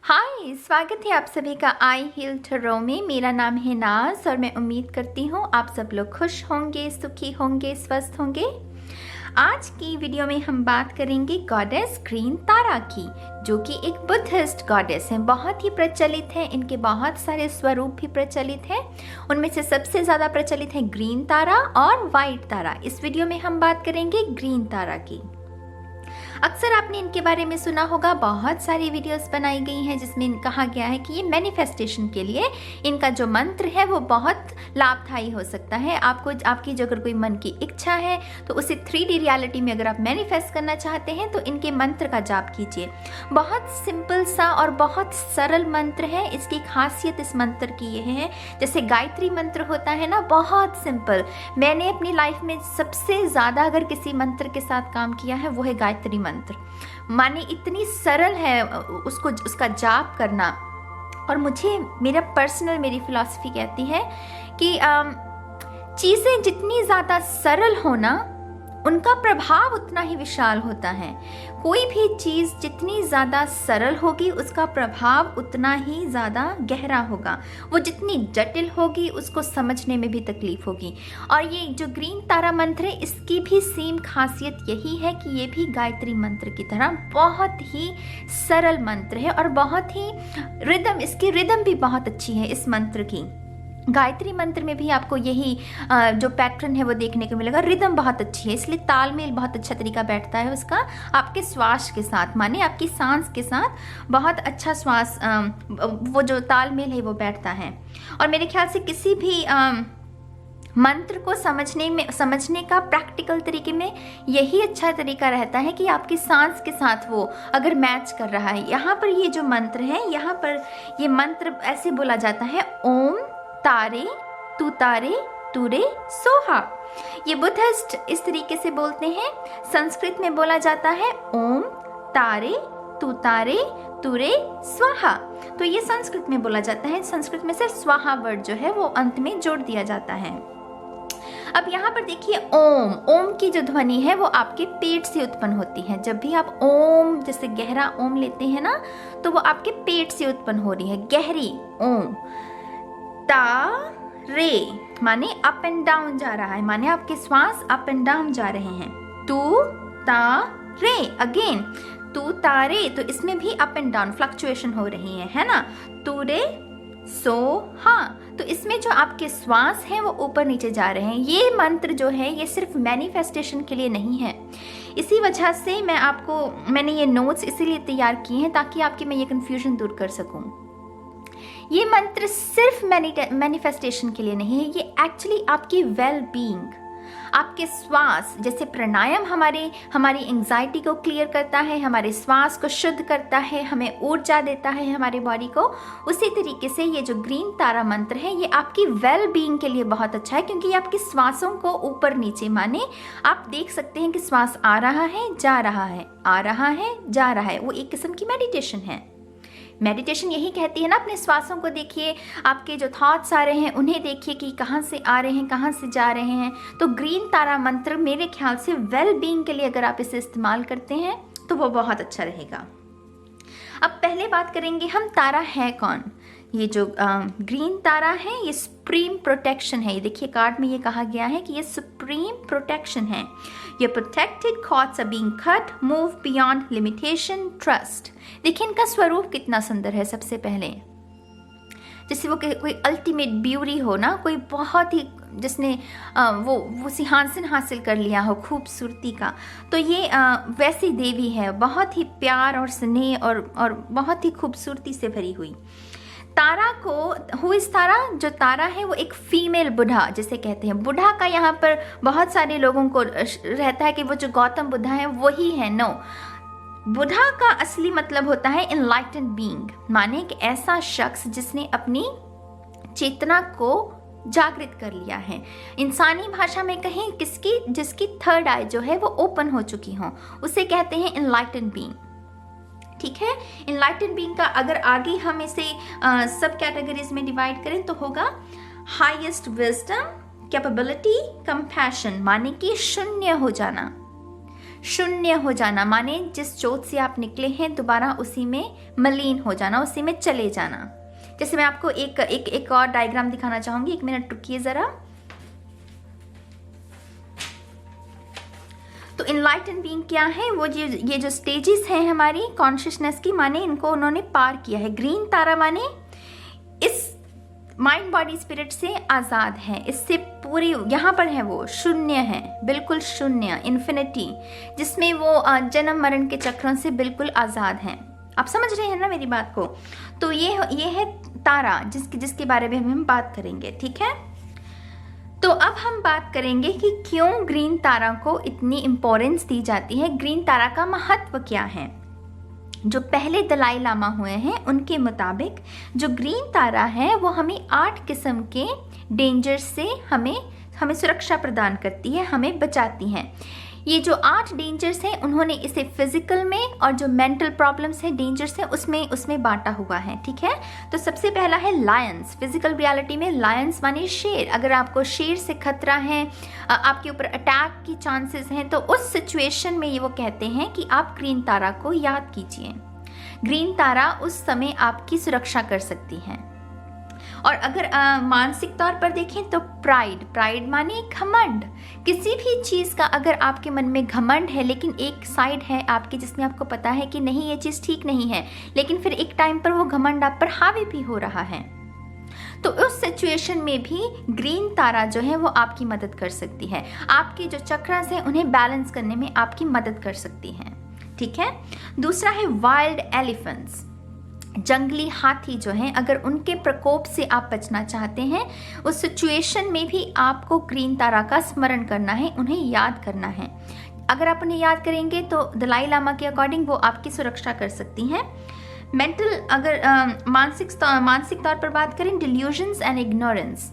हाय, स्वागत है आप सभी का आई हील टरो में। मेरा नाम है नाज और मैं उम्मीद करती हूँ आप सब लोग खुश होंगे, सुखी होंगे, स्वस्थ होंगे। आज की वीडियो में हम बात करेंगे गॉडेस ग्रीन तारा की, जो कि एक बुद्धिस्ट गॉडेस है। बहुत ही प्रचलित है, इनके बहुत सारे स्वरूप भी प्रचलित हैं। उनमें से सबसे ज़्यादा प्रचलित है ग्रीन तारा और वाइट तारा। इस वीडियो में हम बात करेंगे ग्रीन तारा की। अक्सर आपने इनके बारे में सुना होगा, बहुत सारी वीडियोस बनाई गई हैं जिसमें कहा गया है कि ये मैनिफेस्टेशन के लिए इनका जो मंत्र है वो बहुत लाभदायी हो सकता है। आपकी जो अगर कोई मन की इच्छा है तो उसे 3D रियलिटी में अगर आप मैनिफेस्ट करना चाहते हैं तो इनके मंत्र का जाप कीजिए। बहुत सिंपल सा और बहुत सरल मंत्र है। इसकी खासियत इस मंत्र की यह है, जैसे गायत्री मंत्र होता है ना, बहुत सिंपल। मैंने अपनी लाइफ में सबसे ज़्यादा अगर किसी मंत्र के साथ काम किया है वो है गायत्री मंत्र। माने इतनी सरल है उसका जाप करना। और मेरी फिलॉसफी कहती है कि चीज़ें जितनी ज़्यादा सरल हो ना, उनका प्रभाव उतना ही विशाल होता है। कोई भी चीज़ जितनी ज़्यादा सरल होगी उसका प्रभाव उतना ही ज़्यादा गहरा होगा। वो जितनी जटिल होगी उसको समझने में भी तकलीफ होगी। और ये जो ग्रीन तारा मंत्र है, इसकी भी सेम खासियत यही है कि ये भी गायत्री मंत्र की तरह बहुत ही सरल मंत्र है और बहुत ही इसकी रिदम भी बहुत अच्छी है इस मंत्र की। गायत्री मंत्र में भी आपको यही जो पैटर्न है वो देखने को मिलेगा। रिदम बहुत अच्छी है, इसलिए तालमेल बहुत अच्छा तरीका बैठता है उसका आपके श्वास के साथ, माने आपकी सांस के साथ बहुत अच्छा श्वास वो जो तालमेल है वो बैठता है। और मेरे ख्याल से किसी भी मंत्र को समझने का प्रैक्टिकल तरीके में यही अच्छा तरीका रहता है कि आपकी सांस के साथ वो अगर मैच कर रहा है। यहाँ पर ये जो मंत्र है, यहाँ पर ये मंत्र ऐसे बोला जाता है, ओम तारे तुरे सोहा। ये बुद्धिस्ट इस तरीके से बोलते हैं। संस्कृत में बोला जाता है ओम तारे तुरे स्वाहा। तो ये संस्कृत में बोला जाता है। संस्कृत में से स्वाहा वर्ड जो है वो अंत में जोड़ दिया जाता है। अब यहाँ पर देखिए, ओम की जो ध्वनि है वो आपके पेट से उत्पन्न होती है। जब भी आप ओम जैसे गहरा ओम लेते हैं ना, तो वो आपके पेट से उत्पन्न हो रही है, गहरी ओम। तारे माने अप एंड डाउन जा रहा है, माने आपके श्वास अप एंड डाउन जा रहे हैं। तारे अगेन, तारे, तो इसमें भी अप एंड डाउन फ्लक्चुएशन हो रही है ना। तुरे सोहा, तो इसमें जो आपके श्वास हैं वो ऊपर नीचे जा रहे हैं। ये मंत्र जो है ये सिर्फ मैनिफेस्टेशन के लिए नहीं है। इसी वजह से मैंने ये नोट्स इसीलिए तैयार किए हैं ताकि आपकी मैं ये कन्फ्यूजन दूर कर सकूं। ये मंत्र सिर्फ मैनिफेस्टेशन के लिए नहीं है, ये एक्चुअली आपकी वेल बीइंग, आपके श्वास, जैसे प्राणायाम हमारी एंजाइटी को क्लियर करता है, हमारे श्वास को शुद्ध करता है, हमें ऊर्जा देता है हमारे बॉडी को। उसी तरीके से ये जो ग्रीन तारा मंत्र है ये आपकी वेल बीइंग के लिए बहुत अच्छा है, क्योंकि ये आपके श्वासों को ऊपर नीचे, माने आप देख सकते हैं कि श्वास आ रहा है जा रहा है, आ रहा है जा रहा है। वो एक किस्म की मेडिटेशन है। मेडिटेशन यही कहती है ना, अपने श्वासों को देखिए, आपके जो थॉट्स आ रहे हैं उन्हें देखिए कि कहाँ से आ रहे हैं, कहाँ से जा रहे हैं। तो ग्रीन तारा मंत्र मेरे ख्याल से वेल बीइंग के लिए अगर आप इसे इस्तेमाल करते हैं तो वो बहुत अच्छा रहेगा। अब पहले बात करेंगे हम, तारा है कौन। ये जो ग्रीन तारा है ये सुप्रीम प्रोटेक्शन है। ये देखिए कार्ड में ये कहा गया है कि ये सुप्रीम प्रोटेक्शन है। ये protected cords are being cut, move beyond limitation, trust. देखिए इनका स्वरूप कितना सुंदर है। सबसे पहले जैसे वो कोई अल्टीमेट ब्यूटी हो ना, कोई बहुत ही जिसने वो सिंहासन हासिल कर लिया हो खूबसूरती का, तो ये वैसी देवी है, बहुत ही प्यार और स्नेह और बहुत ही खूबसूरती से भरी हुई। तारा को तारा, जो तारा है वो एक फीमेल बुढ़ा जिसे कहते हैं। बुढ़ा का यहाँ पर बहुत सारे लोगों को रहता है कि वो जो गौतम बुद्धा है वही है। नो, बुढ़ा का असली मतलब होता है एनलाइटेंड बीइंग, माने एक ऐसा शख्स जिसने अपनी चेतना को जागृत कर लिया है। इंसानी भाषा में कहें जिसकी थर्ड आई जो है वो ओपन हो चुकी हो, उसे कहते हैं एनलाइटेंड बीइंग। ठीक है, एनलाइटेंड बीइंग का अगर आगे हम इसे सब कैटेगरीज में डिवाइड करें तो होगा हाईएस्ट विजडम, कैपेबिलिटी, कंपैशन, माने कि शून्य हो जाना। शून्य हो जाना माने जिस जोत से आप निकले हैं दोबारा उसी में मलीन हो जाना, उसी में चले जाना। जैसे मैं आपको एक और डायग्राम दिखाना चाहूंगी, 1 मिनट रुकिए जरा। तो इनलाइटन बीइंग क्या है, वो ये जो स्टेजेस हैं हमारी कॉन्शियसनेस की, माने इनको उन्होंने पार किया है। ग्रीन तारा माने इस माइंड बॉडी स्पिरिट से आज़ाद है, इससे पूरी यहाँ पर है वो शून्य है, बिल्कुल शून्य, इन्फिनिटी, जिसमें वो जन्म मरण के चक्रों से बिल्कुल आज़ाद हैं। आप समझ रहे हैं ना मेरी बात को। तो ये है तारा जिसके बारे में हम बात करेंगे, ठीक है। तो अब हम बात करेंगे कि क्यों ग्रीन तारा को इतनी इम्पोर्टेंस दी जाती है, ग्रीन तारा का महत्व क्या है। जो पहले दलाई लामा हुए हैं उनके मुताबिक जो ग्रीन तारा है वो हमें 8 किस्म के डेंजर से हमें सुरक्षा प्रदान करती है, हमें बचाती हैं। ये जो 8 डेंजर्स हैं उन्होंने इसे फिजिकल में और जो मेंटल प्रॉब्लम्स है डेंजर्स है उसमें बांटा हुआ है, ठीक है। तो सबसे पहला है लायंस। फिजिकल रियलिटी में लायंस माने शेर। अगर आपको शेर से खतरा है, आपके ऊपर अटैक की चांसेस हैं, तो उस सिचुएशन में ये वो कहते हैं कि आप ग्रीन तारा को याद कीजिए। ग्रीन तारा उस समय आपकी सुरक्षा कर सकती है। और अगर मानसिक तौर पर देखें तो प्राइड माने घमंड। किसी भी चीज़ का अगर आपके मन में घमंड है, लेकिन एक साइड है आपकी जिसमें आपको पता है कि नहीं ये चीज़ ठीक नहीं है, लेकिन फिर एक टाइम पर वो घमंड आप पर हावी भी हो रहा है, तो उस सिचुएशन में भी ग्रीन तारा जो है वो आपकी मदद कर सकती है। आपके जो चक्रास हैं उन्हें बैलेंस करने में आपकी मदद कर सकती है, ठीक है। दूसरा है वाइल्ड एलिफेंट्स। जंगली हाथी जो हैं, अगर उनके प्रकोप से आप बचना चाहते हैं, उस सिचुएशन में भी आपको ग्रीन तारा का स्मरण करना है, उन्हें याद करना है। अगर आप उन्हें याद करेंगे तो दलाई लामा के अकॉर्डिंग वो आपकी सुरक्षा कर सकती हैं। मेंटल अगर मानसिक तौर पर बात करें, डिल्यूजन्स एंड इग्नोरेंस,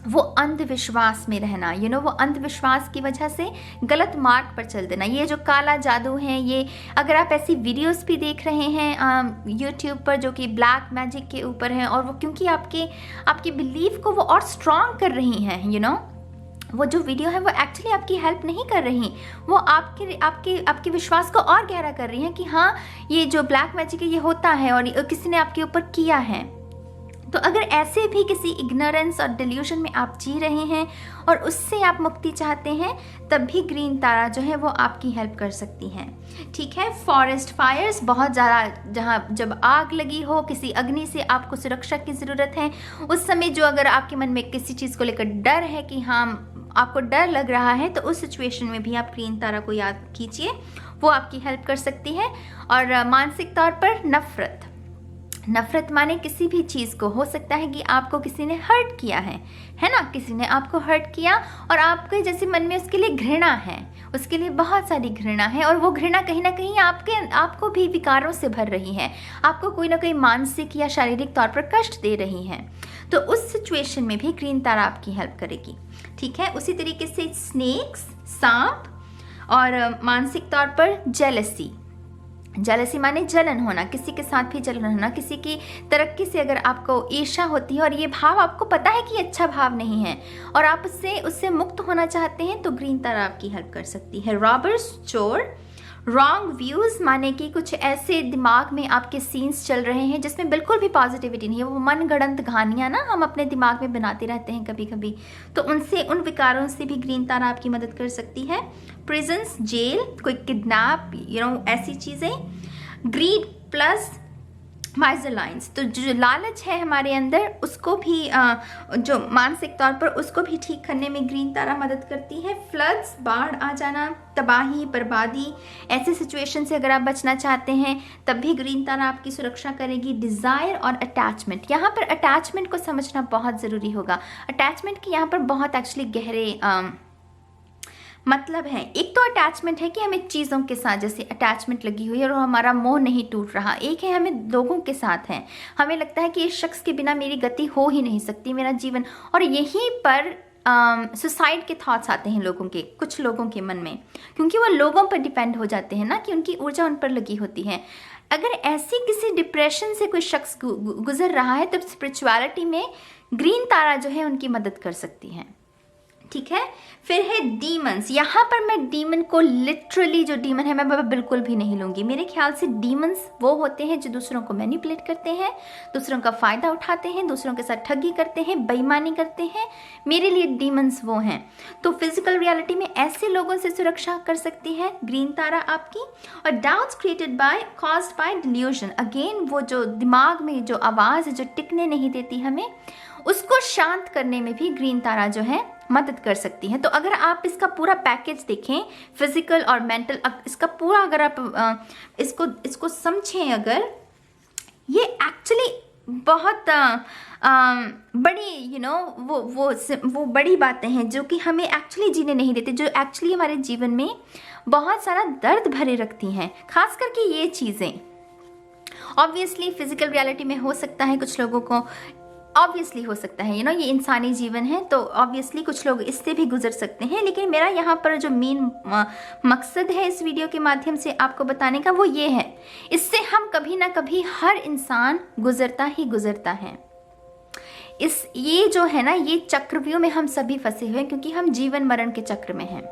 वो अंधविश्वास में रहना, वो अंधविश्वास की वजह से गलत मार्ग पर चल देना, ये जो काला जादू है, ये अगर आप ऐसी वीडियोस भी देख रहे हैं यूट्यूब पर जो कि ब्लैक मैजिक के ऊपर है, और वो क्योंकि आपके बिलीफ को वो और स्ट्रॉन्ग कर रही हैं, वो जो वीडियो है वो एक्चुअली आपकी हेल्प नहीं कर रही, वो आपके विश्वास को और गहरा कर रही हैं कि हाँ ये जो ब्लैक मैजिक है ये होता है और किसी ने आपके ऊपर किया है। तो अगर ऐसे भी किसी इग्नोरेंस और डिल्यूजन में आप जी रहे हैं और उससे आप मुक्ति चाहते हैं, तब भी ग्रीन तारा जो है वो आपकी हेल्प कर सकती हैं, ठीक है। फॉरेस्ट फायर्स, बहुत ज़्यादा जब आग लगी हो, किसी अग्नि से आपको सुरक्षा की ज़रूरत है, उस समय जो अगर आपके मन में किसी चीज़ को लेकर डर है कि हाँ आपको डर लग रहा है, तो उस सिचुएशन में भी आप ग्रीन तारा को याद कीजिए, वो आपकी हेल्प कर सकती है। और मानसिक तौर पर नफरत माने किसी भी चीज़ को, हो सकता है कि आपको किसी ने हर्ट किया है ना, किसी ने आपको हर्ट किया और आपके जैसे मन में उसके लिए घृणा है, उसके लिए बहुत सारी घृणा है, और वो घृणा कहीं ना कहीं आपको भी विकारों से भर रही है, आपको कोई ना कोई मानसिक या शारीरिक तौर पर कष्ट दे रही है। तो उस सिचुएशन में भी ग्रीन तारा आपकी हेल्प करेगी, ठीक है। उसी तरीके से स्नेक्स, सांप, और मानसिक तौर पर जेलसी माने जलन होना, किसी के साथ भी जलन होना, किसी की तरक्की से अगर आपको ईर्ष्या होती है और ये भाव आपको पता है कि अच्छा भाव नहीं है और आप उससे मुक्त होना चाहते हैं, तो ग्रीन तारा आपकी हेल्प कर सकती है। रॉबर्स, चोर। रॉन्ग व्यूज़ माने कि कुछ ऐसे दिमाग में आपके सीन्स चल रहे हैं जिसमें बिल्कुल भी पॉजिटिविटी नहीं है, वो मनगढ़ंत कहानियाँ ना हम अपने दिमाग में बनाते रहते हैं कभी कभी, तो उन विकारों से भी ग्रीन तारा आपकी मदद कर सकती है। प्रिजन्स, जेल, कोई किडनैप, ऐसी चीज़ें। ग्रीड प्लस माइजलाइंस, तो जो लालच है हमारे अंदर उसको भी जो मानसिक तौर पर उसको भी ठीक करने में ग्रीन तारा मदद करती है। फ्लड्स, बाढ़ आ जाना, तबाही, बर्बादी, ऐसे सिचुएशन से अगर आप बचना चाहते हैं तब भी ग्रीन तारा आपकी सुरक्षा करेगी। डिज़ायर और अटैचमेंट, यहाँ पर अटैचमेंट को समझना बहुत ज़रूरी होगा। अटैचमेंट की यहाँ पर बहुत एक्चुअली गहरे मतलब है। एक तो अटैचमेंट है कि हमें चीज़ों के साथ जैसे अटैचमेंट लगी हुई है और हमारा मोह नहीं टूट रहा। एक है हमें लोगों के साथ है, हमें लगता है कि इस शख्स के बिना मेरी गति हो ही नहीं सकती, मेरा जीवन, और यहीं पर सुसाइड के थॉट्स आते हैं कुछ लोगों के मन में, क्योंकि वो लोगों पर डिपेंड हो जाते हैं ना, कि उनकी ऊर्जा उन पर लगी होती है। अगर ऐसी किसी डिप्रेशन से कोई शख्स गुजर रहा है, तब स्पिरिचुअलिटी में ग्रीन तारा जो है उनकी मदद कर सकती है, ठीक है। फिर है डीमंस। यहाँ पर मैं डीमन को लिटरली, जो डीमन है मैं बिल्कुल भी नहीं लूंगी। मेरे ख्याल से डीमंस वो होते हैं जो दूसरों को मैनिपुलेट करते हैं, दूसरों का फायदा उठाते हैं, दूसरों के साथ ठगी करते हैं, बेईमानी करते हैं। मेरे लिए डीमंस वो हैं। तो फिजिकल रियलिटी में ऐसे लोगों से सुरक्षा कर सकती है ग्रीन तारा आपकी। और doubts created by caused by delusion, again वो जो दिमाग में जो आवाज़ है जो टिकने नहीं देती हमें, उसको शांत करने में भी ग्रीन तारा जो है मदद कर सकती है। तो अगर आप इसका पूरा पैकेज देखें, फिजिकल और मेंटल, इसका पूरा अगर आप इसको समझें, अगर ये एक्चुअली बहुत बड़ी वो बड़ी बातें हैं जो कि हमें एक्चुअली जीने नहीं देते, जो एक्चुअली हमारे जीवन में बहुत सारा दर्द भरे रखती हैं, खास करके ये चीज़ें। ऑब्वियसली फिजिकल रियलिटी में हो सकता है कुछ लोगों को, ऑब्वियसली हो सकता है, ये इंसानी जीवन है, तो ऑब्वियसली कुछ लोग इससे भी गुजर सकते हैं। लेकिन मेरा यहाँ पर जो मेन मकसद है इस वीडियो के माध्यम से आपको बताने का, वो ये है, इससे हम कभी ना कभी हर इंसान गुजरता ही गुजरता है। ये जो है ना, ये चक्रव्यूह में हम सभी फंसे हुए हैं, क्योंकि हम जीवन मरण के चक्र में हैं।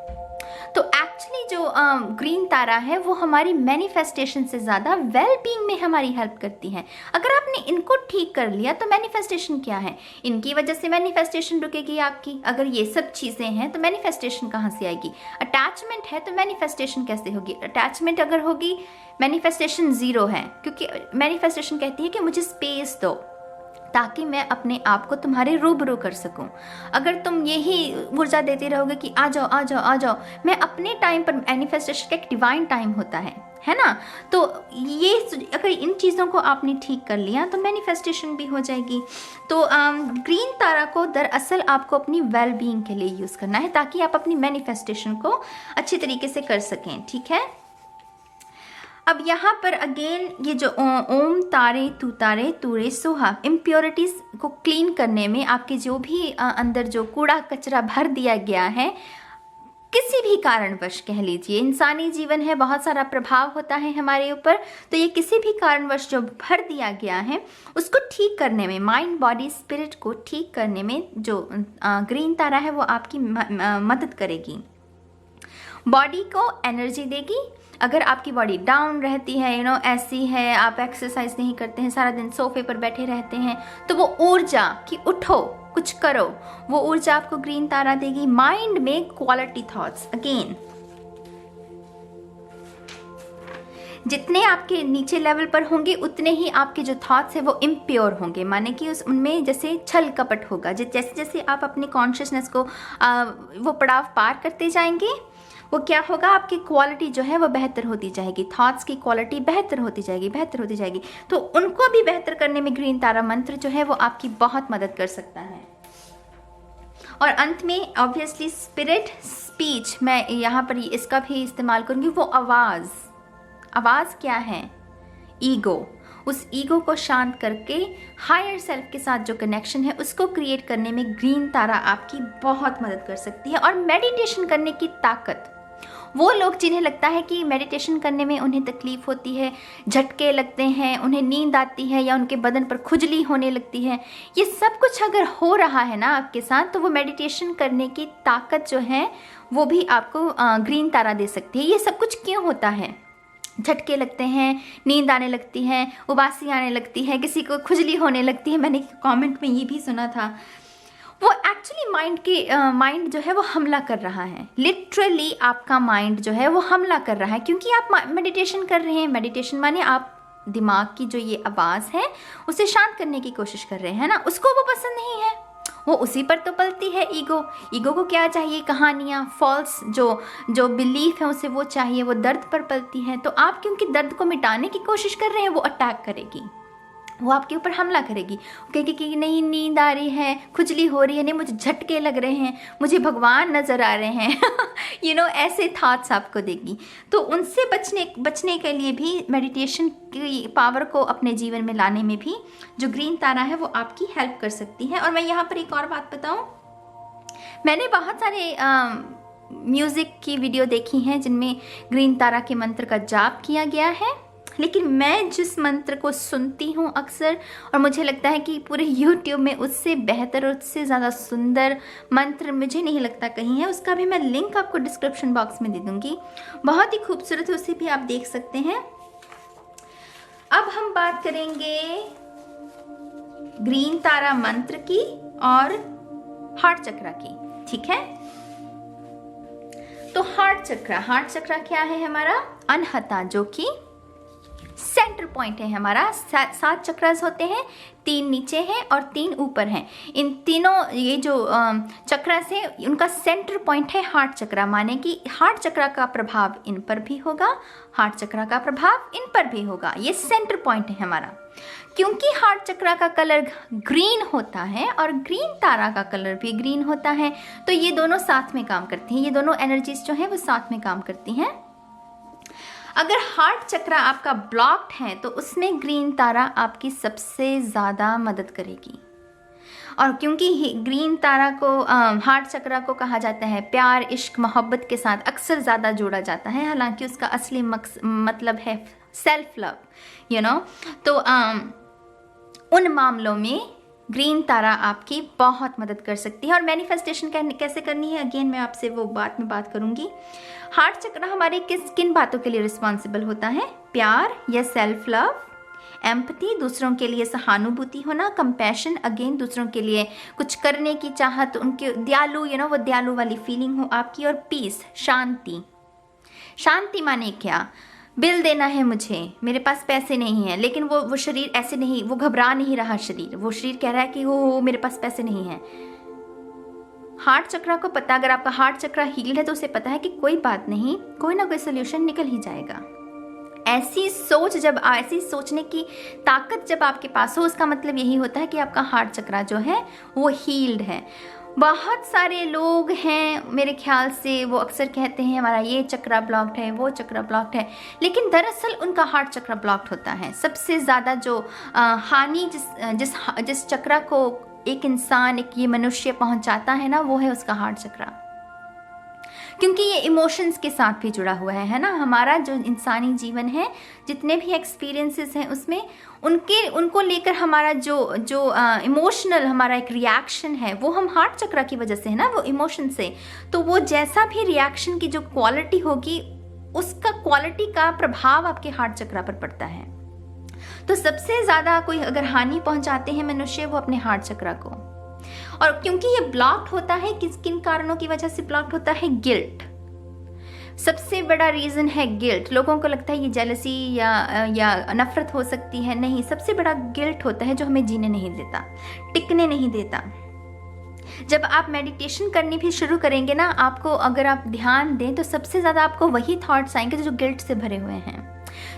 तो एक्चुअली जो ग्रीन तारा है वो हमारी मैनिफेस्टेशन से ज़्यादा वेल बीइंग में हमारी हेल्प करती है। अगर आपने इनको ठीक कर लिया तो मैनिफेस्टेशन क्या है, इनकी वजह से मैनिफेस्टेशन रुकेगी आपकी। अगर ये सब चीज़ें हैं तो मैनिफेस्टेशन कहाँ से आएगी? अटैचमेंट है तो मैनिफेस्टेशन कैसे होगी? अटैचमेंट अगर होगी, मैनिफेस्टेशन ज़ीरो है, क्योंकि मैनिफेस्टेशन कहती है कि मुझे स्पेस दो ताकि मैं अपने आप को तुम्हारे रूबरू कर सकूं। अगर तुम यही ऊर्जा देते रहोगे कि आ जाओ आ जाओ आ जाओ, मैं अपने टाइम पर, मैनिफेस्टेशन का एक डिवाइन टाइम होता है ना, तो ये अगर इन चीज़ों को आपने ठीक कर लिया तो मैनिफेस्टेशन भी हो जाएगी। तो ग्रीन तारा को दरअसल आपको अपनी वेल बीइंग के लिए यूज़ करना है, ताकि आप अपनी मैनिफेस्टेशन को अच्छी तरीके से कर सकें, ठीक है। अब यहाँ पर अगेन ये जो ओम तारे तूरे सुहा, इम्प्योरिटीज़ को क्लीन करने में, आपके जो भी अंदर जो कूड़ा कचरा भर दिया गया है, किसी भी कारणवश कह लीजिए, इंसानी जीवन है, बहुत सारा प्रभाव होता है हमारे ऊपर, तो ये किसी भी कारणवश जो भर दिया गया है उसको ठीक करने में, माइंड बॉडी स्पिरिट को ठीक करने में जो ग्रीन तारा है वो आपकी मदद करेगी। बॉडी को एनर्जी देगी। अगर आपकी बॉडी डाउन रहती है, ऐसी है, आप एक्सरसाइज नहीं करते हैं, सारा दिन सोफे पर बैठे रहते हैं, तो वो ऊर्जा कि उठो कुछ करो, वो ऊर्जा आपको ग्रीन तारा देगी। माइंड में क्वालिटी थॉट्स, अगेन जितने आपके नीचे लेवल पर होंगे उतने ही आपके जो थॉट्स है वो इम्प्योर होंगे, माने कि उनमें जैसे छल कपट होगा। जैसे जैसे आप अपने कॉन्शियसनेस को वो पड़ाव पार करते जाएंगे, वो क्या होगा, आपकी क्वालिटी जो है वो बेहतर होती जाएगी, थॉट्स की क्वालिटी बेहतर होती जाएगी। तो उनको भी बेहतर करने में ग्रीन तारा मंत्र जो है वो आपकी बहुत मदद कर सकता है। और अंत में ऑब्वियसली स्पिरिट स्पीच, मैं यहाँ पर इसका भी इस्तेमाल करूँगी। वो आवाज़ क्या है? ईगो। उस ईगो को शांत करके हायर सेल्फ के साथ जो कनेक्शन है उसको क्रिएट करने में ग्रीन तारा आपकी बहुत मदद कर सकती है। और मेडिटेशन करने की ताकत, वो लोग जिन्हें लगता है कि मेडिटेशन करने में उन्हें तकलीफ होती है, झटके लगते हैं, उन्हें नींद आती है या उनके बदन पर खुजली होने लगती है, ये सब कुछ अगर हो रहा है ना आपके साथ, तो वो मेडिटेशन करने की ताकत जो है वो भी आपको ग्रीन तारा दे सकती है। ये सब कुछ क्यों होता है? झटके लगते हैं, नींद आने लगती है, उबासी आने लगती है, किसी को खुजली होने लगती है, मैंने कमेंट में ये भी सुना था। वो एक्चुअली माइंड जो है वो हमला कर रहा है, लिटरली आपका माइंड जो है वो हमला कर रहा है, क्योंकि आप मेडिटेशन कर रहे हैं। मेडिटेशन माने आप दिमाग की जो ये आवाज़ है उसे शांत करने की कोशिश कर रहे हैं ना, उसको वो पसंद नहीं है, वो उसी पर तो पलती है ईगो को क्या चाहिए? कहानियाँ, फॉल्स जो बिलीफ है उसे वो चाहिए, वो दर्द पर पलती है। तो आप क्योंकि दर्द को मिटाने की कोशिश कर रहे हैं, वो अटैक करेगी, वो आपके ऊपर हमला करेगी, कहेगी कि नहीं नींद आ रही है, खुजली हो रही है, नहीं मुझे झटके लग रहे हैं, मुझे भगवान नज़र आ रहे हैं ऐसे थॉट्स आपको देगी। तो उनसे बचने के लिए भी मेडिटेशन की पावर को अपने जीवन में लाने में भी जो ग्रीन तारा है वो आपकी हेल्प कर सकती है। और मैं यहाँ पर एक और बात बताऊँ, मैंने बहुत सारे म्यूज़िक की वीडियो देखी हैं जिनमें ग्रीन तारा के मंत्र का जाप किया गया है। लेकिन मैं जिस मंत्र को सुनती हूँ अक्सर, और मुझे लगता है कि पूरे YouTube में उससे बेहतर और उससे ज़्यादा सुंदर मंत्र मुझे नहीं लगता कहीं है, उसका भी मैं लिंक आपको डिस्क्रिप्शन बॉक्स में दे दूँगी। बहुत ही खूबसूरत है, उसे भी आप देख सकते हैं। अब हम बात करेंगे ग्रीन तारा मंत्र की और हार्ट चक्रा की, ठीक है। तो हार्ट चक्रा क्या है हमारा? अनहता, जो कि सेंटर पॉइंट है हमारा। 7 चक्रास होते हैं, 3 नीचे हैं और 3 ऊपर हैं। इन तीनों ये जो चक्रास है उनका सेंटर पॉइंट है हार्ट चक्रा, माने कि हार्ट चक्रा का प्रभाव इन पर भी होगा, हार्ट चक्रा का प्रभाव इन पर भी होगा। ये सेंटर पॉइंट है हमारा। क्योंकि हार्ट चक्रा का कलर ग्रीन होता है और ग्रीन तारा का कलर भी ग्रीन होता है, तो ये दोनों साथ में काम करती हैं, ये दोनों एनर्जीज जो है वो साथ में काम करती हैं। अगर हार्ट चक्रा आपका ब्लॉक्ड है तो उसमें ग्रीन तारा आपकी सबसे ज़्यादा मदद करेगी। और क्योंकि ग्रीन तारा को हार्ट चक्रा को कहा जाता है प्यार, इश्क, मोहब्बत के साथ अक्सर ज़्यादा जोड़ा जाता है, हालांकि उसका असली मतलब है सेल्फ लव, यू नो। तो उन मामलों में ग्रीन तारा आपकी बहुत मदद कर सकती है। और मैनिफेस्टेशन कैसे करनी है, अगेन मैं आपसे वो बात में बात करूंगी। हार्ट चक्रा हमारे किन बातों के लिए रिस्पॉन्सिबल होता है? प्यार या सेल्फ लव, एम्पैथी, दूसरों के लिए सहानुभूति होना, कंपैशन, अगेन दूसरों के लिए कुछ करने की चाहत, उनके दयालु, वो दयालु वाली फीलिंग हो आपकी। और पीस, शांति माने क्या? बिल देना है मुझे, मेरे पास पैसे नहीं है, लेकिन वो शरीर ऐसे नहीं, वो घबरा नहीं रहा शरीर, वो शरीर कह रहा है कि हो मेरे पास पैसे नहीं है। हार्ट चक्रा को पता, अगर आपका हार्ट चक्रा हील्ड है तो उसे पता है कि कोई बात नहीं, कोई ना कोई सोल्यूशन निकल ही जाएगा। ऐसी सोचने की ताकत जब आपके पास हो, उसका मतलब यही होता है कि आपका हार्ट चक्रा जो है वो हील्ड है। बहुत सारे लोग हैं मेरे ख्याल से, वो अक्सर कहते हैं हमारा ये चक्रा ब्लॉक्ड है, वो चक्रा ब्लॉक्ड है, लेकिन दरअसल उनका हार्ट चक्रा ब्लॉक्ड होता है। सबसे ज़्यादा जो हानि जिस चक्रा को एक इंसान, एक ये मनुष्य पहुंचाता है ना, वो है उसका हार्ट चक्रा। क्योंकि ये इमोशंस के साथ भी जुड़ा हुआ है ना। हमारा जो इंसानी जीवन है, जितने भी एक्सपीरियंसेस हैं उसमें उनको लेकर हमारा जो इमोशनल हमारा एक रिएक्शन है, वो हम हार्ट चक्रा की वजह से है ना, वो इमोशन से। तो वो जैसा भी रिएक्शन की जो क्वालिटी होगी, उसका क्वालिटी का प्रभाव आपके हार्ट चक्रा पर पड़ता है। तो सबसे ज़्यादा कोई अगर हानि पहुंचाते हैं मनुष्य, वो अपने हार्ट चक्रा को। और क्योंकि ये ब्लॉक्ड होता है, किन कारणों की वजह से ब्लॉक्ड होता है? गिल्ट सबसे बड़ा रीजन है। गिल्ट, लोगों को लगता है ये जेलसी या नफरत हो सकती है, नहीं, सबसे बड़ा गिल्ट होता है जो हमें जीने नहीं देता, टिकने नहीं देता। जब आप मेडिटेशन करनी भी शुरू करेंगे ना, आपको अगर आप ध्यान दें तो सबसे ज़्यादा आपको वही थॉट्स आएंगे जो गिल्ट से भरे हुए हैं,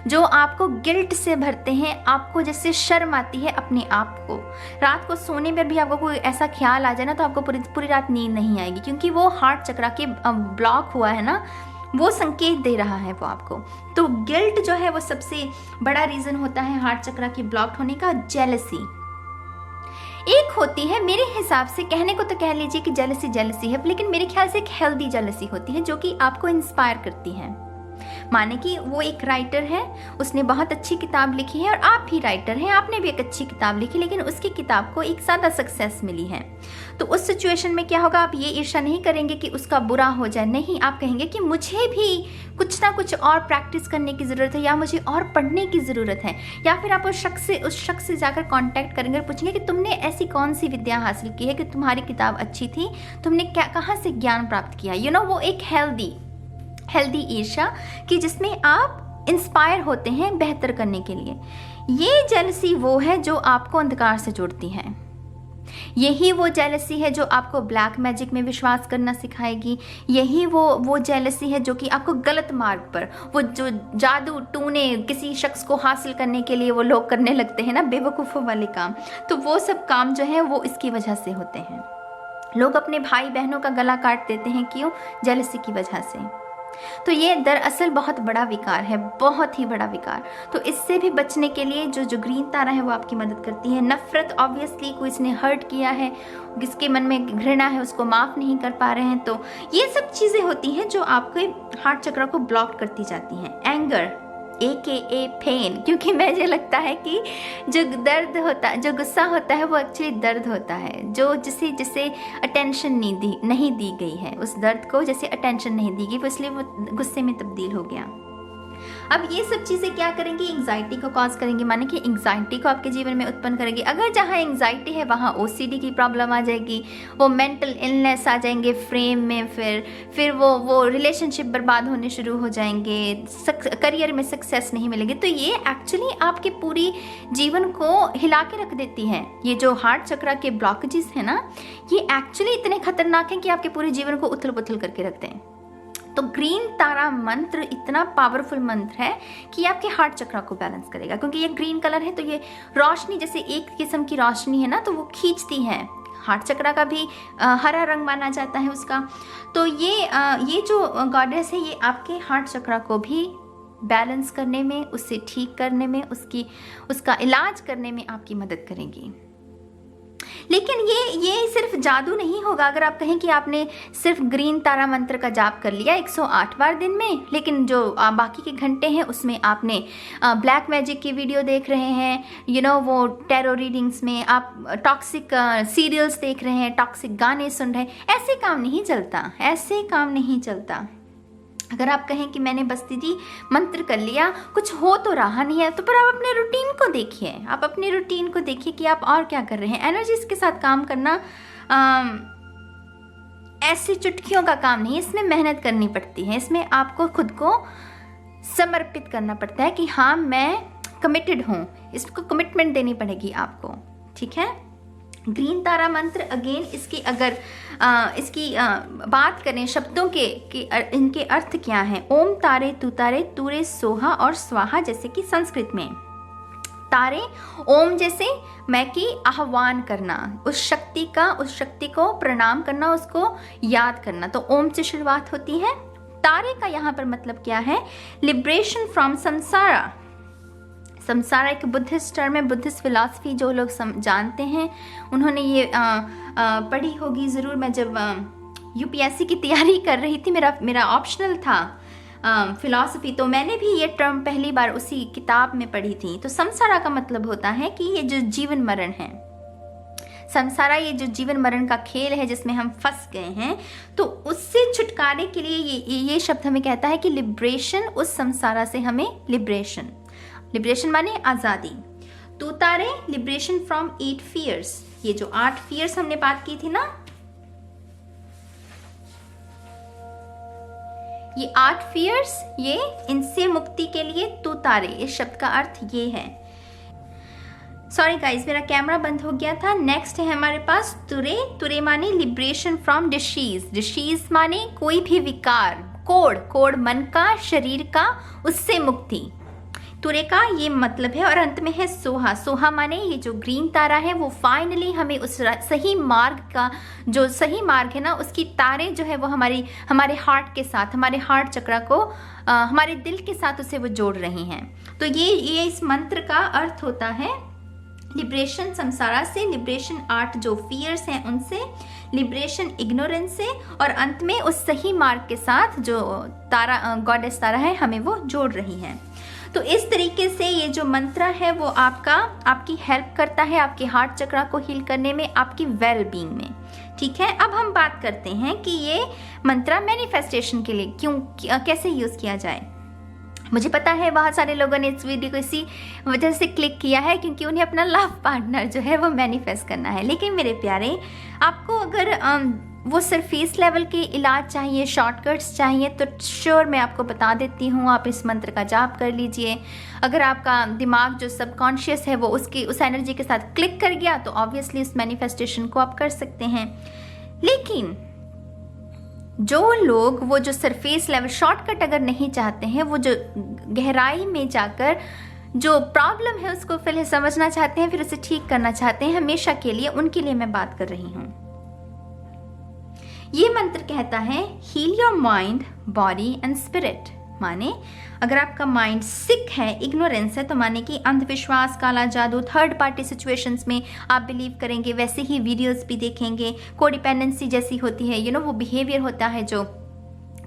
जो आपको गिल्ट से भरते हैं। आपको जैसे शर्म आती है अपने आप को, रात को सोने में भी आपको कोई ऐसा ख्याल आ जाए ना, तो आपको पूरी रात नींद नहीं आएगी, क्योंकि वो हार्ट चक्रा के ब्लॉक हुआ है ना, वो संकेत दे रहा है वो आपको। तो गिल्ट जो है वो सबसे बड़ा रीज़न होता है हार्ट चक्रा की ब्लॉक होने का। जेलसी एक होती है, मेरे हिसाब से, कहने को तो कह लीजिए कि जेलसी है, लेकिन मेरे ख्याल से एक हेल्दी जेलसी होती है जो कि आपको इंस्पायर करती है। माने कि वो एक राइटर है, उसने बहुत अच्छी किताब लिखी है, और आप भी राइटर हैं, आपने भी एक अच्छी किताब लिखी, लेकिन उसकी किताब को एक ज़्यादा सक्सेस मिली है। तो उस सिचुएशन में क्या होगा? आप ये ईर्ष्या नहीं करेंगे कि उसका बुरा हो जाए, नहीं, आप कहेंगे कि मुझे भी कुछ ना कुछ और प्रैक्टिस करने की ज़रूरत है, या मुझे और पढ़ने की ज़रूरत है। या फिर आप उस शख्स से जाकर कॉन्टैक्ट करेंगे और पूछेंगे कि तुमने ऐसी कौन सी विद्या हासिल की है कि तुम्हारी किताब अच्छी थी, तुमने कहाँ से ज्ञान प्राप्त किया। वो एक हेल्दी ईर्ष्या कि जिसमें आप इंस्पायर होते हैं बेहतर करने के लिए। ये जेलसी वो है जो आपको अंधकार से जोड़ती है। यही वो जेलसी है जो आपको ब्लैक मैजिक में विश्वास करना सिखाएगी। यही वो जेलसी है जो कि आपको गलत मार्ग पर, वो जो जादू टूने किसी शख्स को हासिल करने के लिए वो लोग करने लगते हैं ना, बेवकूफ़ों वाले काम, तो वो सब काम जो है वो इसकी वजह से होते हैं। लोग अपने भाई बहनों का गला काट देते हैं, क्यों? जेलसी की वजह से। तो ये दरअसल बहुत बड़ा विकार है, बहुत ही बड़ा विकार। तो इससे भी बचने के लिए जो ग्रीन तारा है वो आपकी मदद करती है। नफरत, ऑब्वियसली कोई इसने हर्ट किया है, जिसके मन में घृणा है, उसको माफ़ नहीं कर पा रहे हैं, तो ये सब चीज़ें होती हैं जो आपके हार्ट चक्र को ब्लॉक करती जाती हैं। एंगर, AKA पेन, क्योंकि मुझे लगता है कि जो दर्द होता, जो गुस्सा होता है वो एक्चुअली दर्द होता है, जो जिसे अटेंशन नहीं दी गई है, उस दर्द को जैसे अटेंशन नहीं दी गई, वो इसलिए वो गुस्से में तब्दील हो गया। अब ये सब चीज़ें क्या करेंगी, एंग्जाइटी को कॉज करेंगी, माने कि एंग्जाइटी को आपके जीवन में उत्पन्न करेंगी। अगर जहाँ एंग्जाइटी है वहाँ OCD की प्रॉब्लम आ जाएगी, वो मेंटल इलनेस आ जाएंगे फ्रेम में, फिर वो रिलेशनशिप बर्बाद होने शुरू हो जाएंगे, करियर में सक्सेस नहीं मिलेगी। तो ये एक्चुअली आपके पूरी जीवन को हिला के रख देती है। ये जो हार्ट चक्र के ब्लॉकेजेस है ना, ये एक्चुअली इतने खतरनाक हैं कि आपके पूरे जीवन को उथल पुथल करके रखते हैं। तो ग्रीन तारा मंत्र इतना पावरफुल मंत्र है कि आपके हार्ट चक्र को बैलेंस करेगा, क्योंकि ये ग्रीन कलर है तो ये रोशनी, जैसे एक किस्म की रोशनी है ना, तो वो खींचती है। हार्ट चक्र का भी हरा रंग माना जाता है उसका। तो ये जो गॉडेस है, ये आपके हार्ट चक्र को भी बैलेंस करने में, उससे ठीक करने में, उसका इलाज करने में आपकी मदद करेंगी। लेकिन ये सिर्फ जादू नहीं होगा अगर आप कहें कि आपने सिर्फ ग्रीन तारा मंत्र का जाप कर लिया 108 बार दिन में, लेकिन जो बाकी के घंटे हैं उसमें आपने ब्लैक मैजिक की वीडियो देख रहे हैं, वो टैरो रीडिंग्स में आप टॉक्सिक सीरियल्स देख रहे हैं, टॉक्सिक गाने सुन रहे हैं। ऐसे काम नहीं चलता, ऐसे काम नहीं चलता। अगर आप कहें कि मैंने बस दीदी मंत्र कर लिया, कुछ हो तो रहा नहीं है, तो पर आप अपने रूटीन को देखिए, आप अपने रूटीन को देखिए कि आप और क्या कर रहे हैं। एनर्जीज के साथ काम करना ऐसी चुटकियों का काम नहीं, इसमें मेहनत करनी पड़ती है, इसमें आपको खुद को समर्पित करना पड़ता है कि हाँ मैं कमिटेड हूँ, इसको कमिटमेंट देनी पड़ेगी आपको, ठीक है। ग्रीन तारा मंत्र अगेन, इसकी अगर इसकी बात करें शब्दों के कि इनके अर्थ क्या हैं। ओम तारे तूरे सोहा और स्वाहा, जैसे कि संस्कृत में तारे, ओम जैसे मैं की आह्वान करना, उस शक्ति को प्रणाम करना, उसको याद करना, तो ओम से शुरुआत होती है। तारे का यहाँ पर मतलब क्या है, लिबरेशन फ्रॉम संसारा। संसारा एक बुद्धिस्ट टर्म है, बुद्धिस्ट फिलॉसफी जो लोग जानते हैं उन्होंने ये पढ़ी होगी ज़रूर। मैं जब UPSC की तैयारी कर रही थी, मेरा ऑप्शनल था फिलॉसफी, तो मैंने भी ये टर्म पहली बार उसी किताब में पढ़ी थी। तो संसारा का मतलब होता है कि ये जो जीवन मरण है, संसारा ये जो जीवन मरण का खेल है जिसमें हम फंस गए हैं, तो उससे छुटकारे के लिए ये शब्द हमें कहता है कि लिबरेशन, उस संसारा से हमें लिबरेशन माने आज़ादी। तूतारे, लिबरेशन फ्रॉम 8 fears। ये जो 8 fears हमने बात की थी ना, ये 8 fears, ये इनसे मुक्ति के लिए तूतारे, इस शब्द का अर्थ ये है। सॉरी गाइज, मेरा कैमरा बंद हो गया था। नेक्स्ट है हमारे पास तुरे माने लिबरेशन फ्रॉम डिसीज माने कोई भी विकार, कोड़ मन का, शरीर का, उससे मुक्ति। तुरे का ये मतलब है। और अंत में है सोहा माने ये जो ग्रीन तारा है वो फाइनली हमें उस सही मार्ग का, जो सही मार्ग है ना, उसकी तारे जो है वो हमारे हार्ट के साथ, हमारे हार्ट चक्र को हमारे दिल के साथ उसे वो जोड़ रही हैं। तो ये इस मंत्र का अर्थ होता है लिबरेशन संसारा से, लिबरेशन 8 जो फियर्स हैं उनसे, लिबरेशन इग्नोरेंस से, और अंत में उस सही मार्ग के साथ जो तारा, गॉडेस तारा है, हमें वो जोड़ रही हैं। तो इस तरीके से ये जो मंत्र है वो आपकी हेल्प करता है आपके हार्ट चक्र को हील करने में, आपकी वेल बीइंग में, ठीक है। अब हम बात करते हैं कि ये मंत्र मैनिफेस्टेशन के लिए कैसे यूज किया जाए। मुझे पता है बहुत सारे लोगों ने इस वीडियो को इसी वजह से क्लिक किया है क्योंकि उन्हें अपना लव पार्टनर जो है वो मैनिफेस्ट करना है। लेकिन मेरे प्यारे, आपको अगर वो सरफेस लेवल के इलाज चाहिए, शॉर्टकट्स चाहिए, तो श्योर मैं आपको बता देती हूँ, आप इस मंत्र का जाप कर लीजिए। अगर आपका दिमाग जो सबकॉन्शियस है वो उस एनर्जी के साथ क्लिक कर गया तो ऑब्वियसली उस मैनिफेस्टेशन को आप कर सकते हैं। लेकिन जो लोग वो जो सरफेस लेवल शॉर्टकट अगर नहीं चाहते हैं, वो जो गहराई में जाकर जो प्रॉब्लम है उसको पहले समझना चाहते हैं, फिर उसे ठीक करना चाहते हैं हमेशा के लिए, उनके लिए मैं बात कर रही हूँ। ये मंत्र कहता है heal your mind, body and spirit. माने अगर आपका माइंड सिक है, इग्नोरेंस है, तो माने कि अंधविश्वास, काला जादू, थर्ड पार्टी सिचुएशंस में आप बिलीव करेंगे, वैसे ही वीडियोस भी देखेंगे, कोडिपेंडेंसी जैसी होती है, वो बिहेवियर होता है जो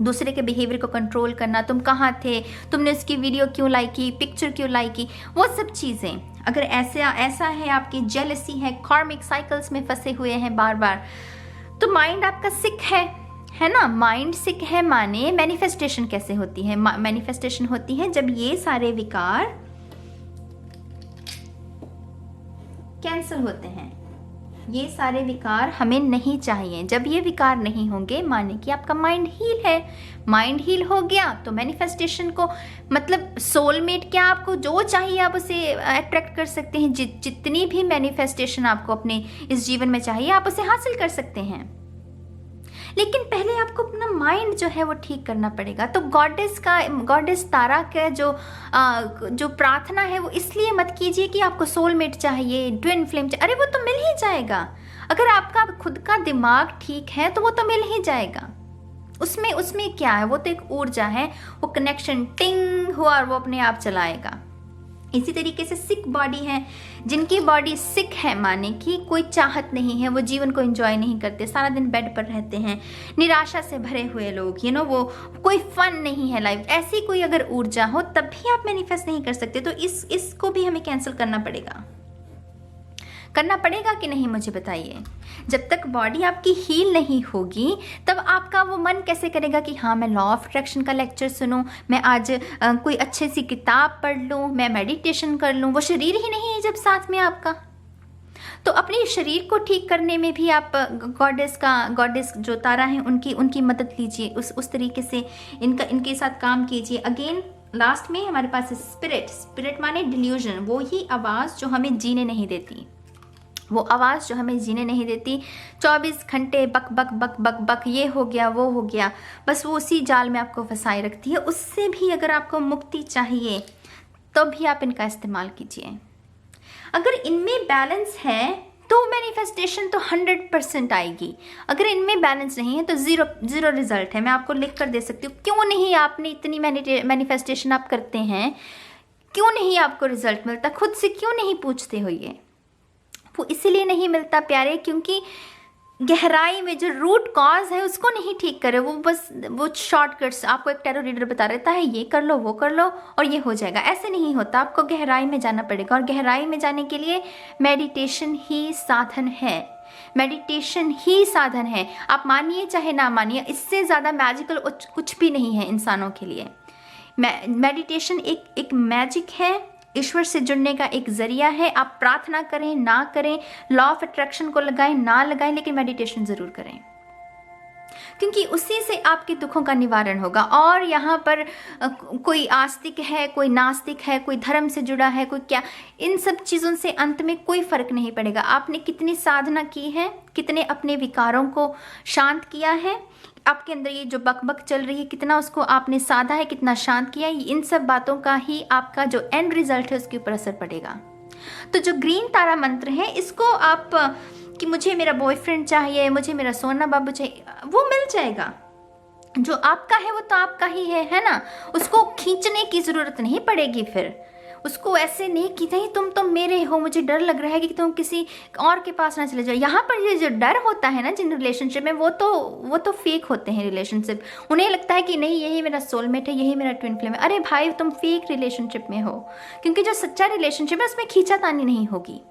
दूसरे के बिहेवियर को कंट्रोल करना, तुम कहाँ थे, तुमने उसकी वीडियो क्यों लाइक की, पिक्चर क्यों लाइक की, वो सब चीज़ें अगर ऐसा है, आपकी जेलसी है, कार्मिक साइकिल्स में फंसे हुए हैं बार बार, तो माइंड आपका सिक है ना। माइंड सिक है माने मैनिफेस्टेशन कैसे होती है? मैनिफेस्टेशन होती है जब ये सारे विकार कैंसिल होते हैं। ये सारे विकार हमें नहीं चाहिए। जब ये विकार नहीं होंगे, माने कि आपका माइंड हील है, माइंड हील हो गया तो मैनिफेस्टेशन को, मतलब सोलमेट क्या, आपको जो चाहिए आप उसे अट्रैक्ट कर सकते हैं। जितनी भी मैनिफेस्टेशन आपको अपने इस जीवन में चाहिए आप उसे हासिल कर सकते हैं, लेकिन पहले आपको अपना माइंड जो है वो ठीक करना पड़ेगा। तो गॉडेस तारा का जो प्रार्थना है वो इसलिए मत कीजिए कि आपको सोलमेट चाहिए, ट्विन फ्लेम चाहिए। अरे वो तो मिल ही जाएगा। अगर आपका खुद का दिमाग ठीक है तो वो तो मिल ही जाएगा। उसमें क्या है, वो तो एक ऊर्जा है, वो कनेक्शन टिंग हुआ और वो अपने आप चलाएगा। इसी तरीके से सिक बॉडी है, जिनकी बॉडी सिक है माने कि कोई चाहत नहीं है, वो जीवन को एंजॉय नहीं करते, सारा दिन बेड पर रहते हैं, निराशा से भरे हुए लोग, वो कोई फन नहीं है लाइफ, ऐसी कोई अगर ऊर्जा हो तब भी आप मैनिफेस्ट नहीं कर सकते। तो इसको भी हमें कैंसिल करना पड़ेगा कि नहीं, मुझे बताइए। जब तक बॉडी आपकी हील नहीं होगी तब आपका वो मन कैसे करेगा कि हाँ मैं लॉ ऑफ अट्रैक्शन का लेक्चर सुनूं, मैं आज कोई अच्छी सी किताब पढ़ लूं, मैं मेडिटेशन कर लूं। वो शरीर ही नहीं है जब साथ में आपका। तो अपने शरीर को ठीक करने में भी आप गॉडेस जो तारा है उनकी मदद लीजिए, उस तरीके से इनके साथ काम कीजिए। अगेन लास्ट में हमारे पास स्पिरिट माने डिल्यूजन, वो ही आवाज़ जो हमें जीने नहीं देती, वो आवाज़ जो हमें जीने नहीं देती। 24 घंटे बक बक बक बक बक, ये हो गया वो हो गया, बस वो उसी जाल में आपको फंसाए रखती है। उससे भी अगर आपको मुक्ति चाहिए तो भी आप इनका इस्तेमाल कीजिए। अगर इनमें बैलेंस है तो मैनिफेस्टेशन तो 100% आएगी। अगर इनमें बैलेंस नहीं है तो ज़ीरो रिजल्ट है। मैं आपको लिख कर दे सकती हूँ। क्यों नहीं आपने इतनी मैनिफेस्टेशन आप करते हैं, क्यों नहीं आपको रिजल्ट मिलता? खुद से क्यों नहीं पूछते हो? ये वो इसीलिए नहीं मिलता प्यारे, क्योंकि गहराई में जो रूट कॉज है उसको नहीं ठीक करे। वो शॉर्टकट्स आपको एक टैरो रीडर बता रहता है, ये कर लो वो कर लो और ये हो जाएगा। ऐसे नहीं होता, आपको गहराई में जाना पड़ेगा। और गहराई में जाने के लिए मेडिटेशन ही साधन है। मेडिटेशन ही साधन है। आप मानिए चाहे ना मानिए, इससे ज़्यादा मैजिकल कुछ भी नहीं है इंसानों के लिए। मेडिटेशन एक मैजिक है, ईश्वर से जुड़ने का एक जरिया है। आप प्रार्थना करें ना करें, लॉ ऑफ अट्रैक्शन को लगाएं ना लगाएं, लेकिन मेडिटेशन जरूर करें, क्योंकि उसी से आपके दुखों का निवारण होगा। और यहाँ पर कोई आस्तिक है, कोई नास्तिक है, कोई धर्म से जुड़ा है, कोई क्या, इन सब चीज़ों से अंत में कोई फर्क नहीं पड़ेगा। आपने कितनी साधना की है, कितने अपने विकारों को शांत किया है, आपके अंदर ये जो बकबक चल रही है कितना उसको आपने साधा है, कितना शांत किया है, इन सब बातों का ही आपका जो एंड रिजल्ट है उसके ऊपर असर पड़ेगा। तो जो ग्रीन तारा मंत्र है, इसको आप कि मुझे मेरा बॉयफ्रेंड चाहिए, मुझे मेरा सोना बाबू चाहिए, वो मिल जाएगा। जो आपका है वो तो आपका ही है ना। उसको खींचने की ज़रूरत नहीं पड़ेगी। फिर उसको ऐसे नहीं कि नहीं तुम मेरे हो, मुझे डर लग रहा है कि तुम किसी और के पास ना चले जाओ। यहाँ पर ये जो डर होता है ना जिन रिलेशनशिप में, वो तो फेक होते हैं रिलेशनशिप। उन्हें लगता है कि नहीं यही मेरा सोलमेट है, यही मेरा ट्विन फ्लेम है। अरे भाई, तुम फेक रिलेशनशिप में हो, क्योंकि जो सच्चा रिलेशनशिप है उसमें खींचातानी नहीं होगी।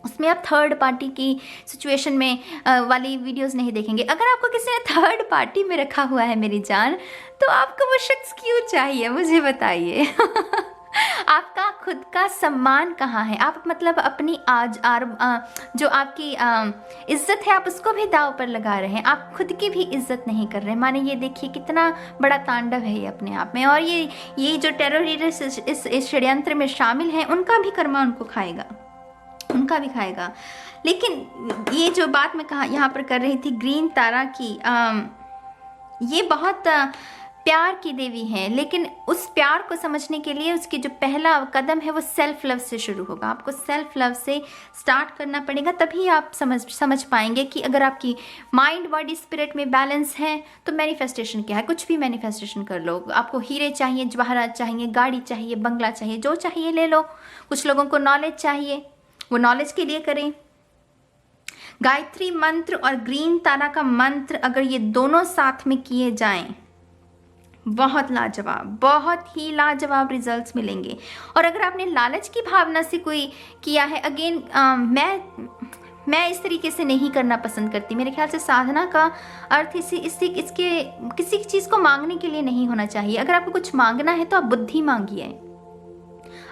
उसमें आप थर्ड पार्टी की सिचुएशन में वाली वीडियोस नहीं देखेंगे। अगर आपको किसी ने थर्ड पार्टी में रखा हुआ है मेरी जान, तो आपको वो शख्स क्यों चाहिए, मुझे बताइए। आपका खुद का सम्मान कहाँ है? आप मतलब अपनी जो आपकी इज्जत है आप उसको भी दाव पर लगा रहे हैं। आप खुद की भी इज्जत नहीं कर रहे। माने ये देखिए कितना बड़ा तांडव है ये अपने आप में। और ये जो टेररिस्ट इस षड्यंत्र में शामिल हैं, उनका भी कर्मा उनको खाएगा, उनका भी खाएगा। लेकिन ये जो बात मैं यहाँ पर कर रही थी ग्रीन तारा की, ये बहुत प्यार की देवी है, लेकिन उस प्यार को समझने के लिए उसकी जो पहला कदम है वो सेल्फ लव से शुरू होगा। आपको सेल्फ लव से स्टार्ट करना पड़ेगा, तभी आप समझ पाएंगे कि अगर आपकी माइंड बॉडी स्पिरिट में बैलेंस है तो मैनिफेस्टेशन क्या है। कुछ भी मैनिफेस्टेशन कर लो। आपको हीरे चाहिए, जवाहरात चाहिए, गाड़ी चाहिए, बंगला चाहिए, जो चाहिए ले लो। कुछ लोगों को नॉलेज चाहिए, वो नॉलेज के लिए करें। गायत्री मंत्र और ग्रीन तारा का मंत्र अगर ये दोनों साथ में किए जाएं बहुत लाजवाब, बहुत ही लाजवाब रिजल्ट्स मिलेंगे। और अगर आपने लालच की भावना से कोई किया है, अगेन मैं इस तरीके से नहीं करना पसंद करती। मेरे ख्याल से साधना का अर्थ इसके किसी चीज़ को मांगने के लिए नहीं होना चाहिए। अगर आपको कुछ मांगना है तो आप बुद्धि मांगिए।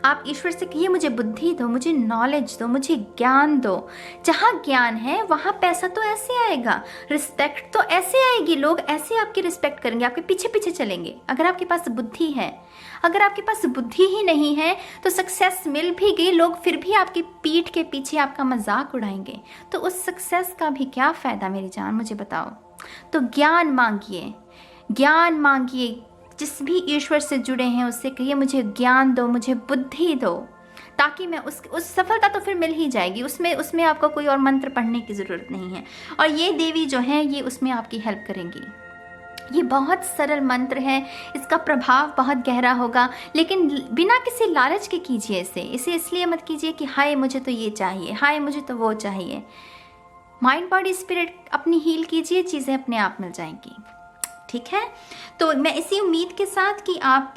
आप ईश्वर से कहिए मुझे बुद्धि दो, मुझे नॉलेज दो, मुझे ज्ञान दो। जहाँ ज्ञान है वहाँ पैसा तो ऐसे आएगा, रिस्पेक्ट तो ऐसे आएगी, लोग ऐसे आपकी रिस्पेक्ट करेंगे, आपके पीछे पीछे चलेंगे। अगर आपके पास बुद्धि है, अगर आपके पास बुद्धि ही नहीं है तो सक्सेस मिल भी गई, लोग फिर भी आपकी पीठ के पीछे आपका मजाक उड़ाएंगे, तो उस सक्सेस का भी क्या फ़ायदा मेरी जान, मुझे बताओ। तो ज्ञान मांगिए, ज्ञान मांगिए। जिस भी ईश्वर से जुड़े हैं उससे कहिए मुझे ज्ञान दो, मुझे बुद्धि दो, ताकि मैं उस सफलता तो फिर मिल ही जाएगी। उसमें आपको कोई और मंत्र पढ़ने की ज़रूरत नहीं है। और ये देवी जो है ये उसमें आपकी हेल्प करेंगी। ये बहुत सरल मंत्र है, इसका प्रभाव बहुत गहरा होगा, लेकिन बिना किसी लालच के कीजिए इसे इसलिए मत कीजिए कि हाय मुझे तो ये चाहिए, हाय मुझे तो वो चाहिए। माइंड बॉडी स्पिरिट अपनी हील कीजिए, चीज़ें अपने आप मिल जाएंगी। ठीक है, तो मैं इसी उम्मीद के साथ कि आप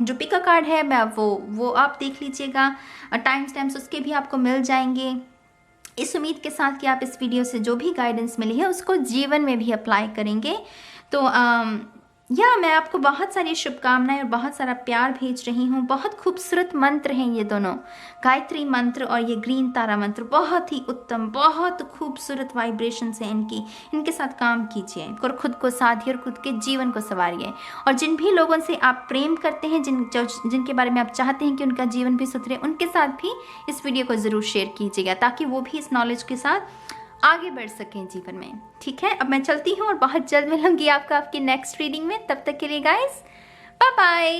जो पिक कार्ड है मैं वो आप देख लीजिएगा, टाइम स्टैम्प्स उसके भी आपको मिल जाएंगे। इस उम्मीद के साथ कि आप इस वीडियो से जो भी गाइडेंस मिली है उसको जीवन में भी अप्लाई करेंगे। तो मैं आपको बहुत सारी शुभकामनाएं और बहुत सारा प्यार भेज रही हूँ। बहुत खूबसूरत मंत्र हैं ये दोनों, गायत्री मंत्र और ये ग्रीन तारा मंत्र, बहुत ही उत्तम, बहुत खूबसूरत वाइब्रेशंस हैं इनके साथ काम कीजिए और खुद को साधिए और खुद के जीवन को संवारिए। और जिन भी लोगों से आप प्रेम करते हैं, जिनके बारे में आप चाहते हैं कि उनका जीवन भी सुधरे, उनके साथ भी इस वीडियो को ज़रूर शेयर कीजिएगा, ताकि वो भी इस नॉलेज के साथ आगे बढ़ सकें जीवन में। ठीक है, अब मैं चलती हूँ और बहुत जल्द मिलूंगी आपकी नेक्स्ट रीडिंग में। तब तक के लिए गाइस बाय बाय।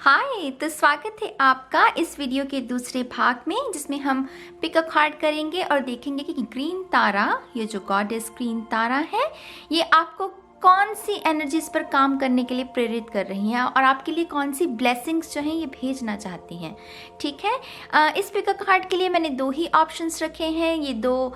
हाय, तो स्वागत है आपका इस वीडियो के दूसरे भाग में, जिसमें हम पिक अ कार्ड करेंगे और देखेंगे कि ग्रीन तारा, ये जो गॉडेस ग्रीन तारा है, ये आपको कौन सी एनर्जीज पर काम करने के लिए प्रेरित कर रही हैं और आपके लिए कौन सी ब्लेसिंग्स जो हैं ये भेजना चाहती हैं। ठीक है, इस पिक कार्ड के लिए मैंने 2 ही ऑप्शंस रखे हैं। ये 2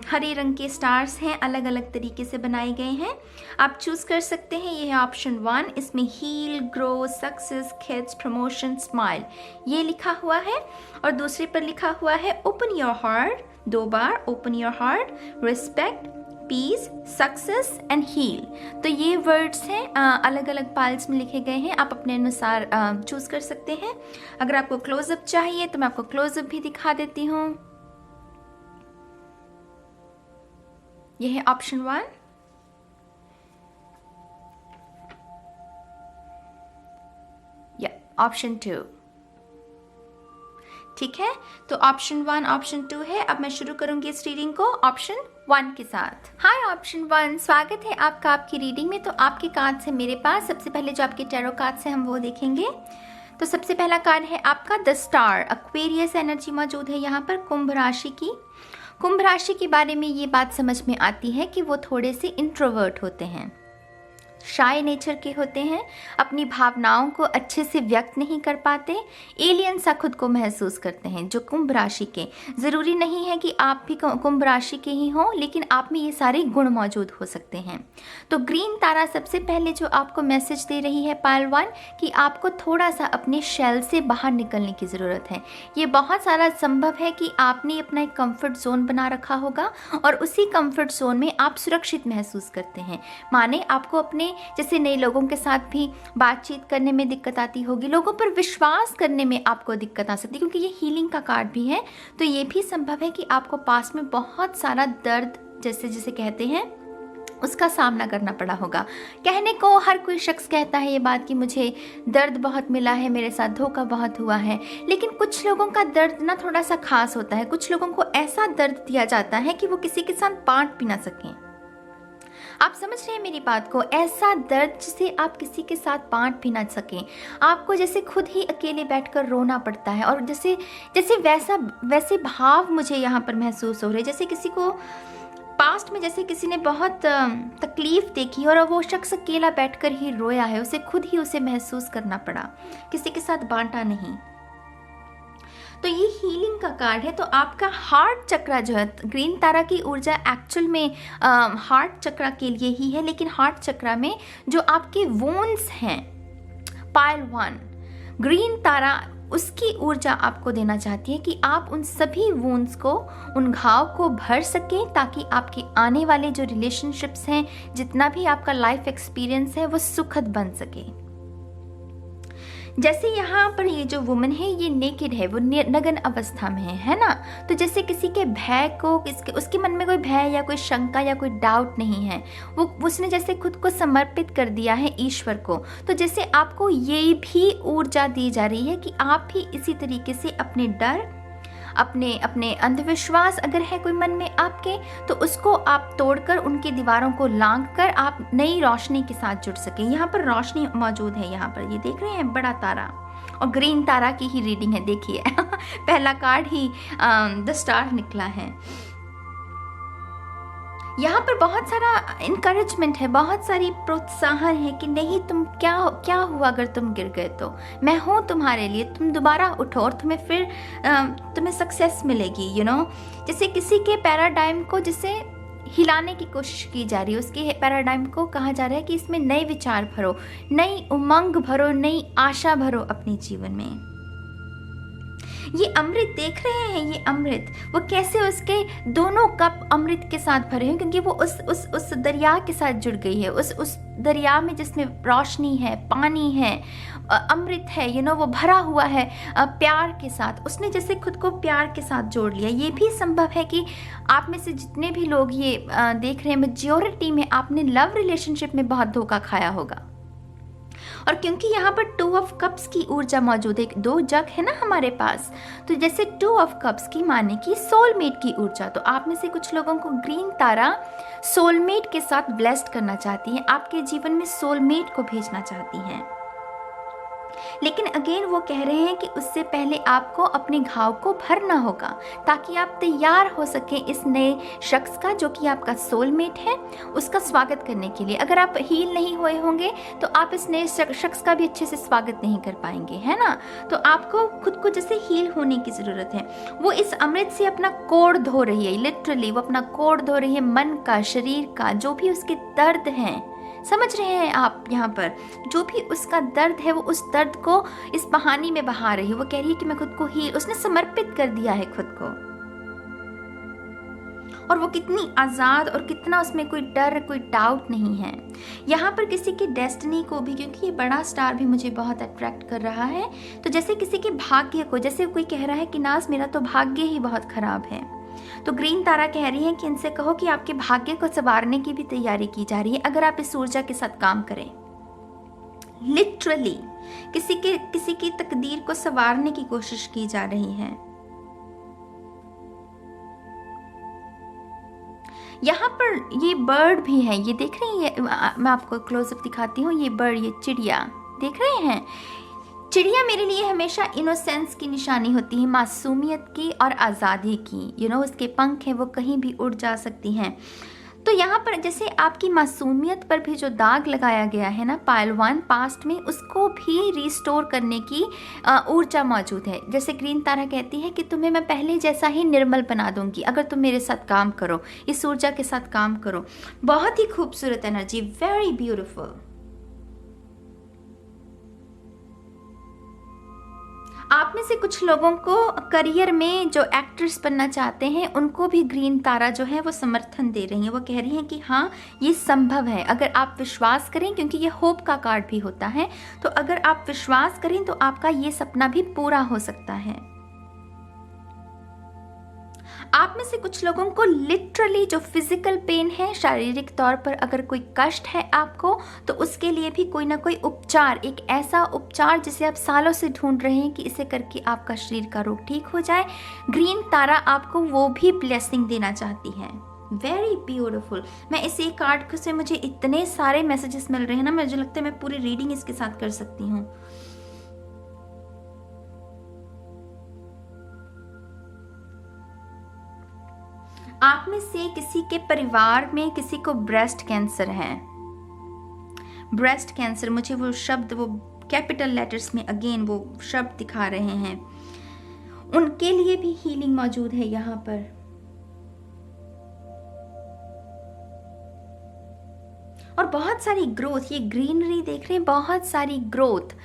हरे रंग के स्टार्स हैं, अलग अलग तरीके से बनाए गए हैं, आप चूज़ कर सकते हैं। ये है ऑप्शन 1, इसमें heal, grow, success, kids, promotion, smile ये लिखा हुआ है। और दूसरे पर लिखा हुआ है ओपन योर हार्ट, 2 बार open your heart, respect, peace, success and heal. तो ये वर्ड्स हैं, अलग अलग पाइल्स में लिखे गए हैं, आप अपने अनुसार चूज कर सकते हैं। अगर आपको क्लोजअप चाहिए तो मैं आपको क्लोजअप भी दिखा देती हूँ। ये है ऑप्शन 1, या ऑप्शन 2। ठीक है, तो ऑप्शन 1, ऑप्शन 2 है। अब मैं शुरू करूंगी इस रीडिंग को ऑप्शन 1 के साथ। हाय ऑप्शन 1, स्वागत है आपकी रीडिंग में। तो आपके कार्ड्स है मेरे पास। सबसे पहले जो आपके टैरो कार्ड्स हैं हम वो देखेंगे। तो सबसे पहला कार्ड है आपका द स्टार, एक्वेरियस एनर्जी मौजूद है यहाँ पर, कुंभ राशि की। कुंभ राशि के बारे में ये बात समझ में आती है कि वो थोड़े से इंट्रोवर्ट होते हैं, शाय नेचर के होते हैं, अपनी भावनाओं को अच्छे से व्यक्त नहीं कर पाते, एलियन सा खुद को महसूस करते हैं जो कुंभ राशि के। ज़रूरी नहीं है कि आप भी कुंभ राशि के ही हों, लेकिन आप में ये सारे गुण मौजूद हो सकते हैं। तो ग्रीन तारा सबसे पहले जो आपको मैसेज दे रही है पाइल 1 कि आपको थोड़ा सा अपने शेल से बाहर निकलने की ज़रूरत है। ये बहुत सारा संभव है कि आपने अपना एक कंफर्ट जोन बना रखा होगा और उसी कंफर्ट जोन में आप सुरक्षित महसूस करते हैं। माने आपको अपने जैसे नए लोगों के साथ भी बातचीत करने में दिक्कत आती होगी, लोगों पर विश्वास करने में आपको दिक्कत आ सकती है, क्योंकि ये हीलिंग का कार्ड भी है। तो ये भी संभव है कि आपको पास में बहुत सारा दर्द जिसे कहते हैं उसका सामना करना पड़ा होगा। कहने को हर कोई शख्स कहता है ये बात कि मुझे दर्द बहुत मिला है, मेरे साथ धोखा बहुत हुआ है, लेकिन कुछ लोगों का दर्द ना थोड़ा सा खास होता है। कुछ लोगों को ऐसा दर्द दिया जाता है कि वो किसी के साथ बांट भी ना सकें। आप समझ रहे हैं मेरी बात को? ऐसा दर्द जिसे आप किसी के साथ बांट भी ना सकें, आपको जैसे खुद ही अकेले बैठकर रोना पड़ता है। और जैसे वैसे भाव मुझे यहाँ पर महसूस हो रहे, जैसे किसी को पास्ट में जैसे किसी ने बहुत तकलीफ देखी और वो शख्स अकेला बैठकर ही रोया है, उसे खुद ही उसे महसूस करना पड़ा, किसी के साथ बांटा नहीं। तो ये हीलिंग का कार्ड है। तो आपका हार्ट चक्रा जो है, ग्रीन तारा की ऊर्जा एक्चुअल में हार्ट चक्रा के लिए ही है, लेकिन हार्ट चक्रा में जो आपके वोन्स हैं, पाइल 1, ग्रीन तारा उसकी ऊर्जा आपको देना चाहती है कि आप उन सभी वोन्स को, उन घाव को भर सकें, ताकि आपके आने वाले जो रिलेशनशिप्स हैं, जितना भी आपका लाइफ एक्सपीरियंस है, वो सुखद बन सके। जैसे यहाँ पर ये जो वुमन है ये नेकेड है, वो नग्न अवस्था में है ना। तो जैसे किसी के भय को, उसके मन में कोई भय या कोई शंका या कोई डाउट नहीं है, उसने जैसे खुद को समर्पित कर दिया है ईश्वर को। तो जैसे आपको ये भी ऊर्जा दी जा रही है कि आप भी इसी तरीके से अपने डर, अपने अंधविश्वास अगर है कोई मन में आपके, तो उसको आप तोड़कर, उनकी दीवारों को लांघ कर आप नई रोशनी के साथ जुड़ सके। यहाँ पर रोशनी मौजूद है। यहाँ पर ये देख रहे हैं बड़ा तारा और ग्रीन तारा की ही रीडिंग है, देखिए पहला कार्ड ही द स्टार निकला है। यहाँ पर बहुत सारा इनकरेजमेंट है, बहुत सारी प्रोत्साहन है कि नहीं, तुम क्या हुआ अगर तुम गिर गए तो मैं हूँ तुम्हारे लिए, तुम दोबारा उठो और तुम्हें फिर तुम्हें सक्सेस मिलेगी। जैसे किसी के पैराडाइम को जिसे हिलाने की कोशिश की जा रही है, उसके पैराडाइम को कहा जा रहा है कि इसमें नए विचार भरो, नई उमंग भरो, नई आशा भरो अपने जीवन में। ये अमृत देख रहे हैं, ये अमृत वो कैसे उसके दोनों कप अमृत के साथ भरे हैं, क्योंकि वो उस दरिया के साथ जुड़ गई है, उस दरिया में जिसमें रोशनी है, पानी है, अमृत है, वो भरा हुआ है प्यार के साथ। उसने जैसे खुद को प्यार के साथ जोड़ लिया। ये भी संभव है कि आप में से जितने भी लोग ये देख रहे हैं, मेजॉरिटी में आपने लव रिलेशनशिप में बहुत धोखा खाया होगा। और क्योंकि यहाँ पर 2 ऑफ कप्स की ऊर्जा मौजूद है, 2 जग है ना हमारे पास, तो जैसे 2 ऑफ कप्स की माने की सोलमेट की ऊर्जा। तो आप में से कुछ लोगों को ग्रीन तारा सोलमेट के साथ ब्लेस्ड करना चाहती है, आपके जीवन में सोलमेट को भेजना चाहती हैं। लेकिन अगेन वो कह रहे हैं कि उससे पहले आपको अपने घाव को भरना होगा, ताकि आप तैयार हो सके इस नए शख्स का, जो कि आपका सोलमेट है, उसका स्वागत करने के लिए। अगर आप हील नहीं हुए होंगे तो आप इस नए शख्स का भी अच्छे से स्वागत नहीं कर पाएंगे, है ना। तो आपको खुद को जैसे हील होने की जरूरत है। वो इस अमृत से अपना कोड़ धो रही है, लिटरली वो अपना कोड़ धो रही है, मन का, शरीर का, जो भी उसके दर्द हैं, समझ रहे हैं आप। यहाँ पर जो भी उसका दर्द है, वो उस दर्द को इस कहानी में बहा रही है। वो कह रही है कि मैं खुद को ही, उसने समर्पित कर दिया है खुद को। और वो कितनी आज़ाद और कितना उसमें कोई डर, कोई डाउट नहीं है। यहाँ पर किसी की डेस्टिनी को भी, क्योंकि ये बड़ा स्टार भी मुझे बहुत अट्रैक्ट कर रहा है, तो जैसे किसी के भाग्य को, जैसे कोई कह रहा है कि नाज मेरा तो भाग्य ही बहुत खराब है, तो ग्रीन तारा कह रही है कि इनसे कहो कि आपके भाग्य को संवारने की भी तैयारी की जा रही है, अगर आप इस ऊर्जा के साथ काम करें। लिटरली किसी की तकदीर को संवारने की कोशिश की जा रही है। यहाँ पर ये बर्ड भी है, ये देख रही है, मैं आपको क्लोजअप दिखाती हूँ। ये बर्ड, ये चिड़िया देख रहे हैं। चिड़िया मेरे लिए हमेशा इनोसेंस की निशानी होती है, मासूमियत की और आज़ादी की। उसके पंख हैं, वो कहीं भी उड़ जा सकती हैं। तो यहाँ पर जैसे आपकी मासूमियत पर भी जो दाग लगाया गया है ना, पाइल 1 पास्ट में, उसको भी रिस्टोर करने की ऊर्जा मौजूद है। जैसे ग्रीन तारा कहती है कि तुम्हें मैं पहले जैसा ही निर्मल बना दूंगी अगर तुम मेरे साथ काम करो, इस ऊर्जा के साथ काम करो। बहुत ही खूबसूरत एनर्जी, वेरी ब्यूटिफुल। आप में से कुछ लोगों को करियर में जो एक्ट्रेस बनना चाहते हैं, उनको भी ग्रीन तारा जो है वो समर्थन दे रही है। वो कह रही हैं कि हाँ, ये संभव है अगर आप विश्वास करें, क्योंकि ये होप का कार्ड भी होता है। तो अगर आप विश्वास करें तो आपका ये सपना भी पूरा हो सकता है। आप में से कुछ लोगों को लिटरली जो फिजिकल पेन है, शारीरिक तौर पर अगर कोई कष्ट है आपको, तो उसके लिए भी कोई ना कोई उपचार, एक ऐसा उपचार जिसे आप सालों से ढूंढ रहे हैं कि इसे करके आपका शरीर का रोग ठीक हो जाए, ग्रीन तारा आपको वो भी ब्लेसिंग देना चाहती है। Very beautiful. मैं इस एक कार्ड से मुझे इतने सारे मैसेजेस मिल रहे हैं ना, मुझे लगता है मैं पूरी रीडिंग इसके साथ कर सकती हूँ। आप में से किसी के परिवार में किसी को ब्रेस्ट कैंसर है। ब्रेस्ट कैंसर, मुझे वो शब्द, वो कैपिटल लेटर्स में अगेन वो शब्द दिखा रहे हैं। उनके लिए भी हीलिंग मौजूद है यहाँ पर। और बहुत सारी ग्रोथ, ये ग्रीनरी देख रहे हैं, बहुत सारी ग्रोथ।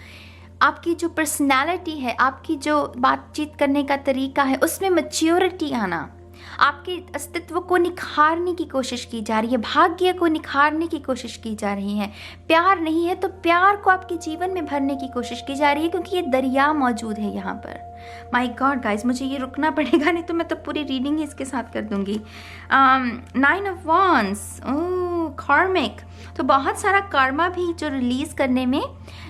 आपकी जो पर्सनालिटी है, आपकी जो बातचीत करने का तरीका है, उसमें मैच्योरिटी आना, आपके अस्तित्व को निखारने की कोशिश की जा रही है, भाग्य को निखारने की कोशिश की जा रही है। प्यार नहीं है तो प्यार को आपके जीवन में भरने की कोशिश की जा रही है, क्योंकि ये दरिया मौजूद है यहाँ पर। माय गॉड गाइस, मुझे ये रुकना पड़ेगा, नहीं तो मैं तो पूरी रीडिंग ही इसके साथ कर दूंगी। 9 ऑफ वांड्स, ओह कार्मिक, तो बहुत सारा कर्मा भी जो रिलीज करने में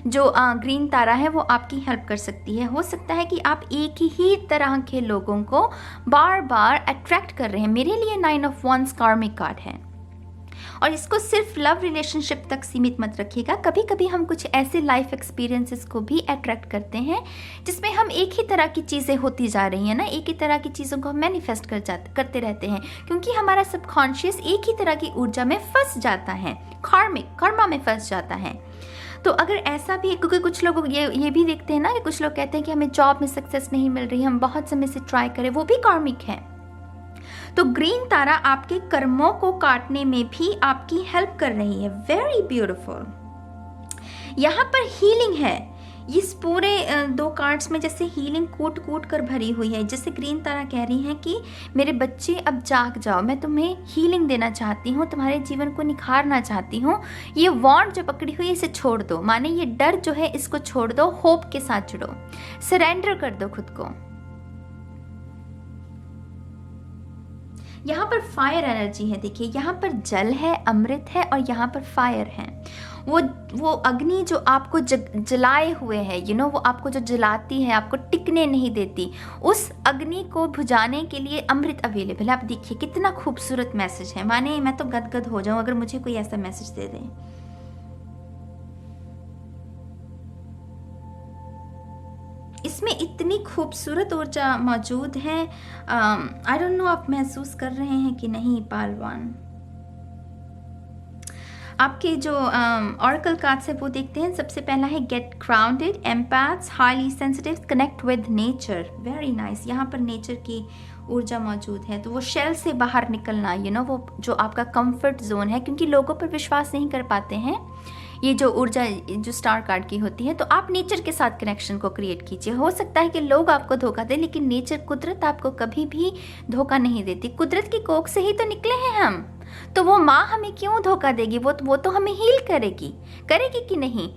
जो ग्रीन तारा है वो आपकी हेल्प कर सकती है। हो सकता है कि आप एक ही तरह के लोगों को बार बार अट्रैक्ट कर रहे हैं। मेरे लिए 9 ऑफ वांड्स कार्मिक कार्ड है, और इसको सिर्फ लव रिलेशनशिप तक सीमित मत रखिएगा। कभी कभी हम कुछ ऐसे लाइफ एक्सपीरियंसेस को भी अट्रैक्ट करते हैं जिसमें हम एक ही तरह की चीज़ें होती जा रही हैं ना, एक ही तरह की चीज़ों को हम मैनिफेस्ट करते रहते हैं, क्योंकि हमारा सबकॉन्शियस एक ही तरह की ऊर्जा में फंस जाता है, कर्मा में फंस जाता है। तो अगर ऐसा भी है, क्योंकि कुछ लोग ये भी देखते हैं ना कि कुछ लोग कहते हैं कि हमें जॉब में सक्सेस नहीं मिल रही, हम बहुत समय से ट्राई करें, वो भी कार्मिक है। तो ग्रीन तारा आपके कर्मों को काटने में भी आपकी हेल्प कर रही है। Very beautiful. यहाँ पर हीलिंग है। इस पूरे 2 कार्ड्स में जैसे हीलिंग कूट कूट कर भरी हुई है। जैसे ग्रीन तारा कह रही है कि मेरे बच्चे अब जाग जाओ, मैं तुम्हें हीलिंग देना चाहती हूँ, तुम्हारे जीवन को निखारना चाहती हूँ। ये वॉन्ड जो पकड़ी हुई है इसे छोड़ दो, माने ये डर जो है इसको छोड़ दो, होप के साथ जुड़ो, सरेंडर कर दो खुद को। यहाँ पर फायर एनर्जी है, देखिए यहाँ पर जल है, अमृत है, और यहाँ पर फायर है। वो अग्नि जो आपको जलाए हुए है, वो आपको जो जलाती है, आपको टिकने नहीं देती, उस अग्नि को बुझाने के लिए अमृत अवेलेबल है। आप देखिए कितना खूबसूरत मैसेज है, माने मैं तो गदगद हो जाऊं अगर मुझे कोई ऐसा मैसेज दे दे। इसमें इतनी खूबसूरत ऊर्जा मौजूद है। आई डोंट नो आप महसूस कर रहे हैं कि नहीं पालवान। आपके जो ऑरेकल कार्ड्स है वो देखते हैं। सबसे पहला है get grounded, empaths, highly sensitive, connect with nature. Very nice. यहाँ पर नेचर की ऊर्जा मौजूद है, तो वो शेल से बाहर निकलना, वो जो आपका कंफर्ट जोन है, क्योंकि लोगों पर विश्वास नहीं कर पाते हैं, ये जो ऊर्जा जो स्टार कार्ड की होती है, तो आप नेचर के साथ कनेक्शन को क्रिएट कीजिए। हो सकता है कि लोग आपको धोखा दें, लेकिन नेचर, कुदरत आपको कभी भी धोखा नहीं देती। कुदरत की कोख से ही तो निकले हैं हम, तो वो माँ हमें क्यों धोखा देगी? वो तो हमें हील करेगी कि नहीं।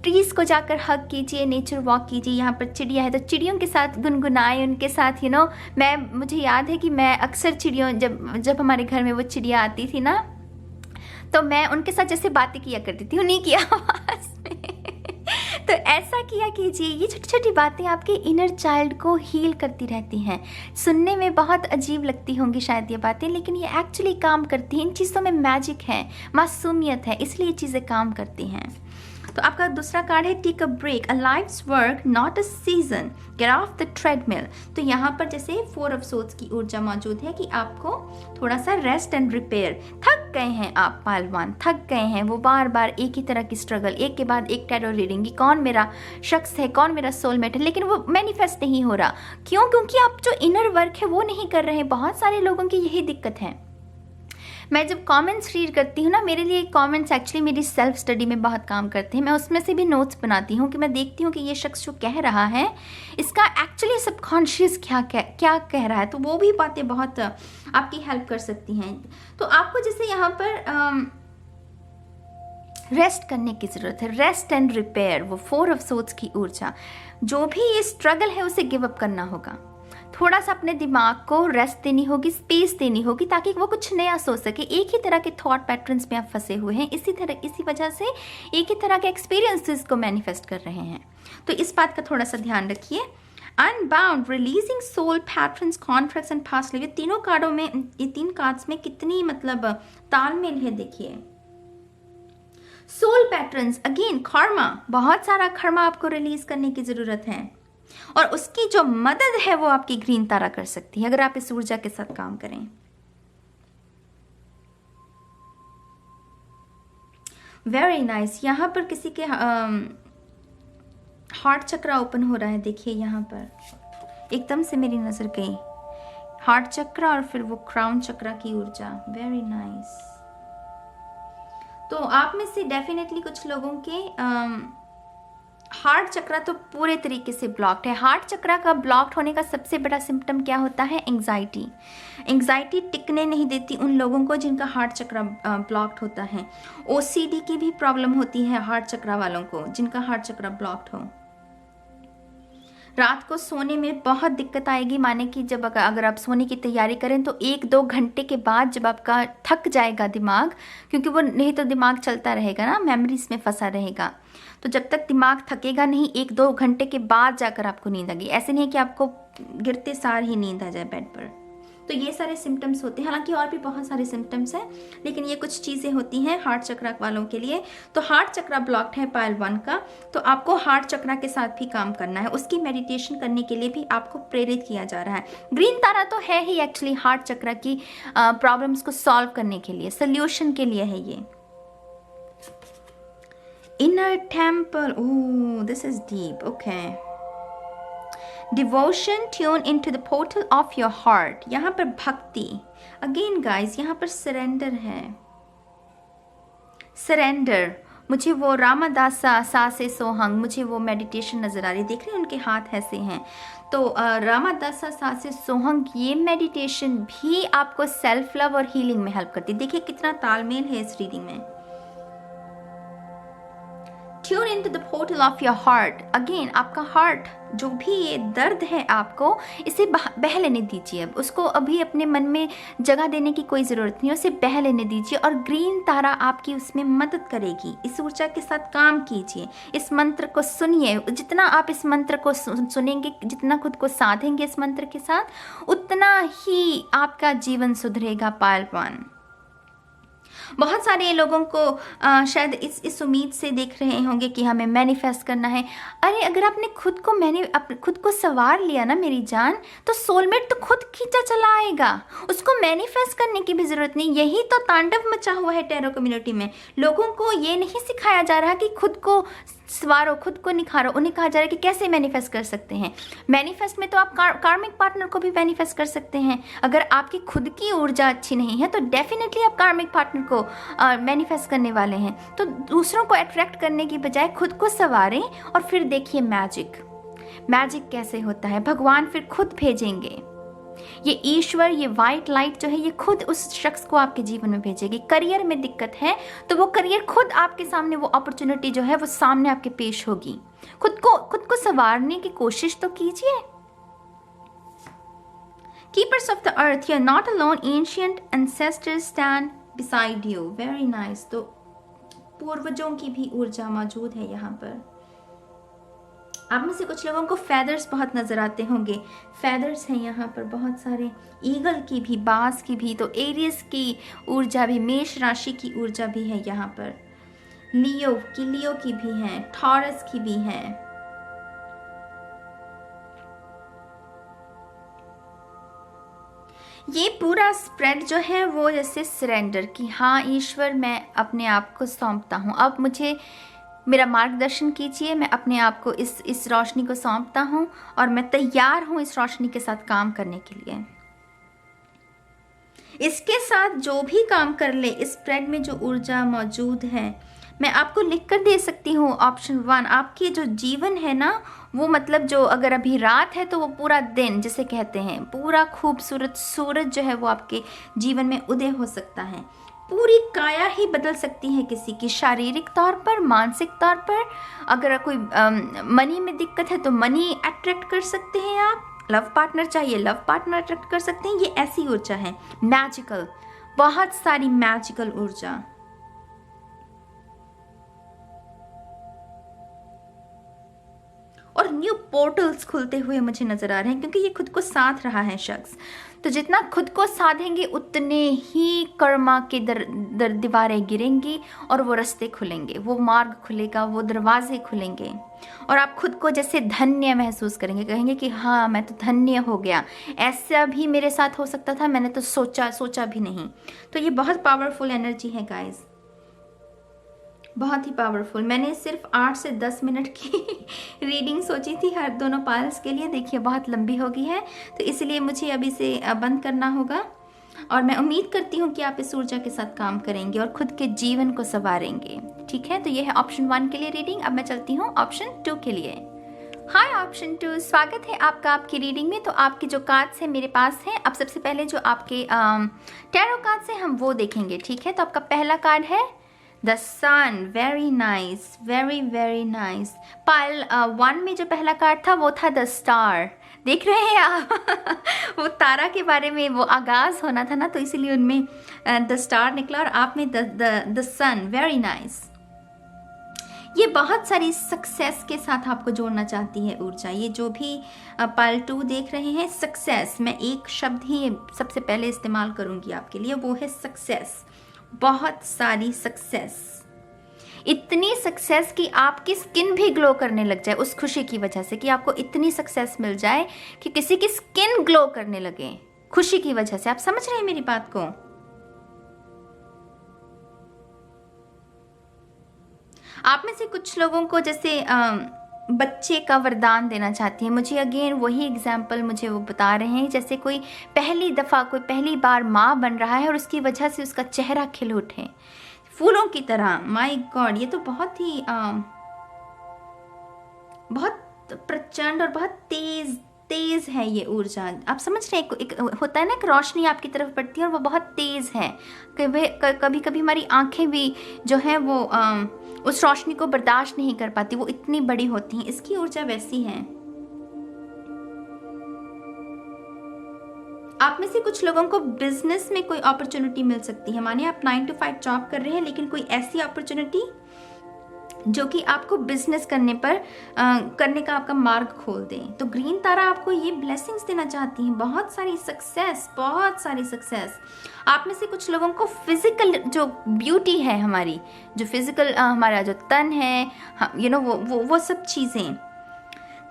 ट्रीज को जाकर हग कीजिए, नेचर वॉक कीजिए। यहाँ पर चिड़िया है तो चिड़ियों के साथ गुनगुनाए, उनके साथ मुझे याद है कि मैं अक्सर चिड़ियों, जब हमारे घर में वो चिड़िया आती थी ना, तो मैं उनके साथ जैसे बातें किया करती थी उन्हीं की आवाज़ में। तो ऐसा किया कीजिए। ये छोटी छोटी बातें आपके इनर चाइल्ड को हील करती रहती हैं। सुनने में बहुत अजीब लगती होंगी शायद ये बातें, लेकिन ये एक्चुअली काम करती हैं। इन चीज़ों में मैजिक है, मासूमियत है, इसलिए ये चीज़ें काम करती हैं। तो आपका दूसरा कार्ड है take a break, a life's work not a season, get off the treadmill. तो यहाँ पर जैसे 4 ऑफ सोर्ड्स की ऊर्जा मौजूद है कि आपको थोड़ा सा रेस्ट एंड रिपेयर। थक गए हैं आप पालवान, थक गए हैं। वो बार बार एक ही तरह की स्ट्रगल, एक के बाद एक टैरो रीडिंग, कौन मेरा शख्स है, कौन मेरा सोलमेट है, लेकिन वो मैनिफेस्ट नहीं हो रहा। क्यों? क्योंकि आप जो इनर वर्क है वो नहीं कर रहे। बहुत सारे लोगों की यही दिक्कत है। मैं जब कमेंट्स रीड करती हूँ ना, मेरे लिए कमेंट्स एक्चुअली मेरी सेल्फ स्टडी में बहुत काम करते हैं। मैं उसमें से भी नोट्स बनाती हूँ कि मैं देखती हूँ कि ये शख्स जो कह रहा है इसका एक्चुअली सबकॉन्शियस क्या कह रहा है। तो वो भी बातें बहुत आपकी हेल्प कर सकती हैं। तो आपको जैसे यहाँ पर रेस्ट करने की ज़रूरत है, रेस्ट एंड रिपेयर। वो 4 ऑफ सोर्ड्स की ऊर्जा, जो भी ये स्ट्रगल है उसे गिव अप करना होगा। थोड़ा सा अपने दिमाग को रेस्ट देनी होगी, स्पेस देनी होगी, ताकि वो कुछ नया सोच सके। एक ही तरह के थॉट पैटर्न्स में आप फंसे हुए हैं, इसी वजह से एक ही तरह के एक्सपीरियंसेस को मैनिफेस्ट कर रहे हैं। तो इस बात का थोड़ा सा ध्यान रखिए। Unbound, releasing soul patterns, contracts and past life. ये तीनों कार्डों में, ये 3 कार्ड्स में कितनी तालमेल है देखिए। सोल पैटर्न्स, अगेन कर्मा, बहुत सारा कर्मा आपको रिलीज करने की जरूरत है, और उसकी जो मदद है वो आपकी ग्रीन तारा कर सकती है अगर आप इस ऊर्जा के साथ काम करें। Very nice. यहाँ पर किसी के हार्ट चक्रा ओपन हो रहा है, देखिए यहाँ पर एकदम से मेरी नज़र गई हार्ट चक्र और फिर वो क्राउन चक्र की ऊर्जा। Very nice. तो आप में से डेफिनेटली कुछ लोगों के हार्ट चक्र तो पूरे तरीके से ब्लॉक्ड है। हार्ट चक्र का ब्लॉक्ड होने का सबसे बड़ा सिम्टम क्या होता है? एंग्जाइटी। एंग्जाइटी टिकने नहीं देती उन लोगों को जिनका हार्ट चक्र ब्लॉक्ड होता है। ओसीडी की भी प्रॉब्लम होती है हार्ट चक्र वालों को जिनका हार्ट चक्र ब्लॉक्ड हो। रात को सोने में बहुत दिक्कत आएगी, माने कि जब अगर आप सोने की तैयारी करें तो 1-2 घंटे के बाद जब आपका थक जाएगा दिमाग, क्योंकि वो नहीं तो दिमाग चलता रहेगा ना, मेमोरीज में फंसा रहेगा, तो जब तक दिमाग थकेगा नहीं 1-2 घंटे के बाद जाकर आपको नींद आएगी। ऐसे नहीं कि आपको गिरते सार ही नींद आ जाए बेड पर। तो ये सारे सिम्टम्स होते हैं, हालांकि और भी बहुत सारे सिम्टम्स हैं, लेकिन ये कुछ चीज़ें होती हैं हार्ट चक्र वालों के लिए। तो हार्ट चक्र ब्लॉक्ड है पायल 1 का, तो आपको हार्ट चक्र के साथ भी काम करना है। उसकी मेडिटेशन करने के लिए भी आपको प्रेरित किया जा रहा है। ग्रीन तारा तो है ही एक्चुअली हार्ट चक्र की प्रॉब्लम्स को सॉल्व करने के लिए, सोल्यूशन के लिए है ये। Inner temple, oh this is deep, okay. Devotion, tune in to the portal of your heart. यहाँ पर भक्ति, अगेन गाइज यहाँ पर सरेंडर है। सरेंडर, मुझे वो रामादासा सा से सोहंग, मुझे वो मेडिटेशन नजर आ रही है, देख रहे हैं उनके हाथ ऐसे हैं। तो रामादासा सा से सोहंग ये मेडिटेशन भी आपको सेल्फ लव और हीलिंग में हेल्प करती है। देखिए कितना तालमेल है इस रीडिंग में। Tune in to the portal of your heart, again आपका हार्ट जो भी ये दर्द है आपको, इसे बह लेने दीजिए। अब उसको अभी अपने मन में जगह देने की कोई ज़रूरत नहीं है, उसे बह लेने दीजिए और ग्रीन तारा आपकी उसमें मदद करेगी। इस ऊर्जा के साथ काम कीजिए, इस मंत्र को सुनिए। जितना आप इस मंत्र को सुनेंगे, जितना खुद को साधेंगे इस मंत्र के साथ, उतना ही आपका जीवन सुधरेगा पायल 1। बहुत सारे लोगों को शायद इस उम्मीद से देख रहे होंगे कि हमें मैनिफेस्ट करना है। अरे अगर आपने खुद को सवार लिया ना मेरी जान, तो सोलमेट तो खुद खींचा चला आएगा। उसको मैनिफेस्ट करने की भी ज़रूरत नहीं। यही तो तांडव मचा हुआ है टैरो कम्युनिटी में। लोगों को ये नहीं सिखाया जा रहा कि खुद को सवारो, खुद को निखारो। उन्हें कहा जा रहा है कि कैसे मैनिफेस्ट कर सकते हैं। मैनिफेस्ट में तो आप कार्मिक पार्टनर को भी मैनिफेस्ट कर सकते हैं। अगर आपकी खुद की ऊर्जा अच्छी नहीं है तो डेफिनेटली आप कार्मिक पार्टनर को मैनिफेस्ट करने वाले हैं। तो दूसरों को अट्रैक्ट करने की बजाय खुद को संवारें और फिर देखिए मैजिक कैसे होता है। भगवान फिर खुद भेजेंगे, ये ईश्वर, ये वाइट लाइट जो है ये खुद उस शख्स को आपके जीवन में भेजेगी। करियर में दिक्कत है तो वो करियर खुद आपके सामने, वो अपॉर्चुनिटी जो है वो सामने आपके पेश होगी। खुद को संवारने की कोशिश तो कीजिए। Keepers of the earth, you are not alone, ancient ancestors stand beside you. Very nice. तो पूर्वजों की भी ऊर्जा मौजूद है यहाँ पर। आप में से कुछ लोगों को फेदर्स बहुत नजर आते होंगे। फेदर्स हैं यहाँ पर बहुत सारे, ईगल की भी, बाज की भी। तो एरियस की ऊर्जा भी, मेष राशि की ऊर्जा भी है यहाँ पर। लियो की भी है, टॉरस की भी है। ये पूरा स्प्रेड जो है वो जैसे सरेंडर की, हाँ ईश्वर मैं अपने आप को सौंपता हूँ, अब मुझे मेरा मार्गदर्शन कीजिए। मैं अपने आप को इस रोशनी को सौंपता हूँ और मैं तैयार हूँ इस रोशनी के साथ काम करने के लिए। इसके साथ जो भी काम कर ले, इस स्प्रेड में जो ऊर्जा मौजूद है, मैं आपको लिख कर दे सकती हूँ। ऑप्शन 1, आपकी जो जीवन है ना, वो मतलब जो अगर अभी रात है तो वो पूरा दिन जिसे कहते हैं, पूरा खूबसूरत सूरज जो है वो आपके जीवन में उदय हो सकता है। पूरी काया ही बदल सकती है किसी की, शारीरिक तौर पर, मानसिक तौर पर। अगर कोई मनी में दिक्कत है तो मनी अट्रैक्ट कर सकते हैं आप। लव पार्टनर चाहिए, लव पार्टनर अट्रैक्ट कर सकते हैं। ये ऐसी ऊर्जा है मैजिकल, बहुत सारी मैजिकल ऊर्जा। और न्यू पोर्टल्स खुलते हुए मुझे नजर आ रहे हैं, क्योंकि ये खुद को साध रहा है शख्स। तो जितना खुद को साधेंगे उतने ही कर्मा के दीवारें गिरेंगी और वो रास्ते खुलेंगे, वो मार्ग खुलेगा, वो दरवाजे खुलेंगे और आप खुद को जैसे धन्य महसूस करेंगे। कहेंगे कि हाँ मैं तो धन्य हो गया, ऐसा भी मेरे साथ हो सकता था, मैंने तो सोचा भी नहीं। तो ये बहुत पावरफुल एनर्जी है गाइज। बहुत ही पावरफुल। मैंने सिर्फ 8 से 10 मिनट की रीडिंग सोची थी हर दोनों पाइल्स के लिए। देखिए बहुत लंबी हो गई है, तो इसलिए मुझे अभी से बंद करना होगा। और मैं उम्मीद करती हूँ कि आप इस ऊर्जा के साथ काम करेंगे और खुद के जीवन को संवारेंगे। ठीक है, तो ये है ऑप्शन 1 के लिए रीडिंग। अब मैं चलती हूँ ऑप्शन 2 के लिए। हाय ऑप्शन 2, स्वागत है आपका आपकी रीडिंग में। तो आपके जो कार्ड्स हैं मेरे पास हैं। अब सबसे पहले जो आपके टैरो कार्ड्स हैं हम वो देखेंगे। ठीक है, तो आपका पहला कार्ड है the sun. Very nice, very very nice. Pile 1 में जो पहला कार्ड था वो था द स्टार। देख रहे हैं आप वो तारा के बारे में वो आगाज होना था ना, तो इसीलिए उनमें द स्टार निकला और आप में द सन। Very nice. ये बहुत सारी सक्सेस के साथ आपको जोड़ना चाहती है ऊर्जा। ये जो भी पाइल 2 देख रहे हैं, सक्सेस, मैं एक शब्द ही सबसे पहले इस्तेमाल करूंगी आपके लिए, वो है सक्सेस। बहुत सारी सक्सेस, इतनी सक्सेस कि आपकी स्किन भी ग्लो करने लग जाए उस खुशी की वजह से, कि आपको इतनी सक्सेस मिल जाए कि किसी की स्किन ग्लो करने लगे खुशी की वजह से। आप समझ रहे हैं मेरी बात को? आप में से कुछ लोगों को जैसे बच्चे का वरदान देना चाहती हैं। मुझे अगेन वही एग्जाम्पल मुझे वो बता रहे हैं, जैसे कोई पहली दफ़ा कोई पहली बार माँ बन रहा है और उसकी वजह से उसका चेहरा खिल उठे फूलों की तरह। माय गॉड, ये तो बहुत ही बहुत प्रचंड और बहुत तेज तेज है ये ऊर्जा। आप समझ रहे हैं, एक होता है ना कि रोशनी आपकी तरफ पड़ती है और वो बहुत तेज है। कभी कभी हमारी आंखें भी जो है वो उस रोशनी को बर्दाश्त नहीं कर पाती, वो इतनी बड़ी होती हैं। इसकी ऊर्जा वैसी है। आप में से कुछ लोगों को बिजनेस में कोई अपॉर्चुनिटी मिल सकती है। माने आप 9 to 5 जॉब कर रहे हैं, लेकिन कोई ऐसी अपॉर्चुनिटी जो कि आपको बिजनेस करने का आपका मार्ग खोल दे। तो ग्रीन तारा आपको ये ब्लेसिंग्स देना चाहती हैं, बहुत सारी सक्सेस, बहुत सारी सक्सेस। आप में से कुछ लोगों को फिजिकल जो ब्यूटी है हमारी, जो फिजिकल हमारा जो तन है, वो सब चीज़ें,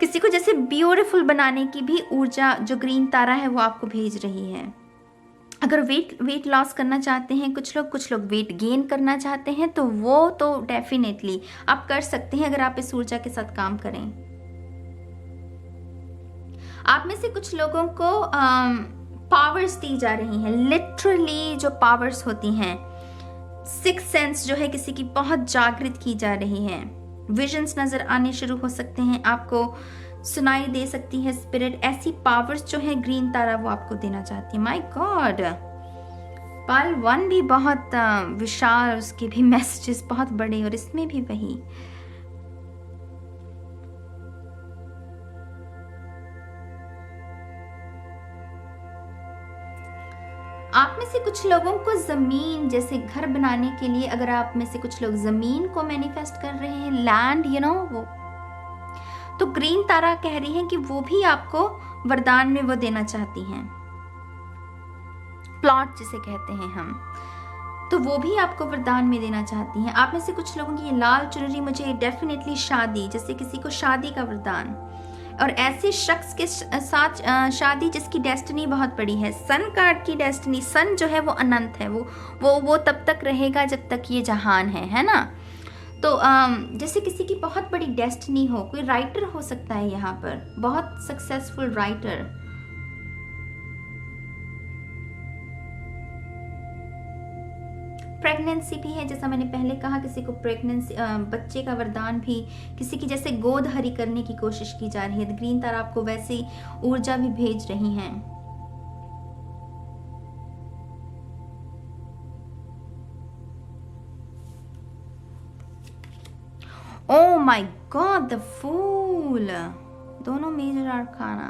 किसी को जैसे ब्यूटीफुल बनाने की भी ऊर्जा जो ग्रीन तारा है वो आपको भेज रही है। अगर वेट लॉस करना चाहते हैं कुछ लोग वेट गेन करना चाहते हैं, तो वो तो डेफिनेटली आप कर सकते हैं अगर आप इस ऊर्जा के साथ काम करें। आप में से कुछ लोगों को पावर्स दी जा रही हैं, लिटरली जो पावर्स होती हैं। सिक्स सेंस जो है किसी की बहुत जागृत की जा रही है। विजन्स नजर आने शुरू हो सकते हैं, आपको सुनाई दे सकती है स्पिरिट। ऐसी पावर्स जो है ग्रीन तारा वो आपको देना चाहती है। माय गॉड, पाइल 1 भी बहुत विशाल, उसके भी मैसेजेस बहुत बड़े, और इसमें भी वही। आप में से कुछ लोगों को जमीन, जैसे घर बनाने के लिए अगर आप में से कुछ लोग जमीन को मैनिफेस्ट कर रहे हैं, लैंड वो, तो ग्रीन तारा कह रही है कि वो भी आपको वरदान में वो देना चाहती हैं। प्लॉट जिसे कहते हैं हम, तो वो भी आपको वरदान में देना चाहती हैं। आप में से कुछ लोगों की ये लाल चुनरी, मुझे डेफिनेटली शादी, जैसे किसी को शादी का वरदान, और ऐसे शख्स के साथ शादी जिसकी डेस्टिनी बहुत बड़ी है। सन कार्ड की डेस्टिनी, सन जो है वो अनंत है, वो तब तक रहेगा जब तक ये जहान है ना। तो जैसे किसी की बहुत बड़ी डेस्टिनी हो, कोई राइटर हो सकता है यहाँ पर, बहुत सक्सेसफुल राइटर। प्रेगनेंसी भी है, जैसा मैंने पहले कहा, किसी को प्रेगनेंसी, बच्चे का वरदान भी, किसी की जैसे गोद हरी करने की कोशिश की जा रही है। ग्रीन तारा आपको वैसी ऊर्जा भी भेज रही हैं। Oh my God, the Fool, दोनों मेजर आर्काना।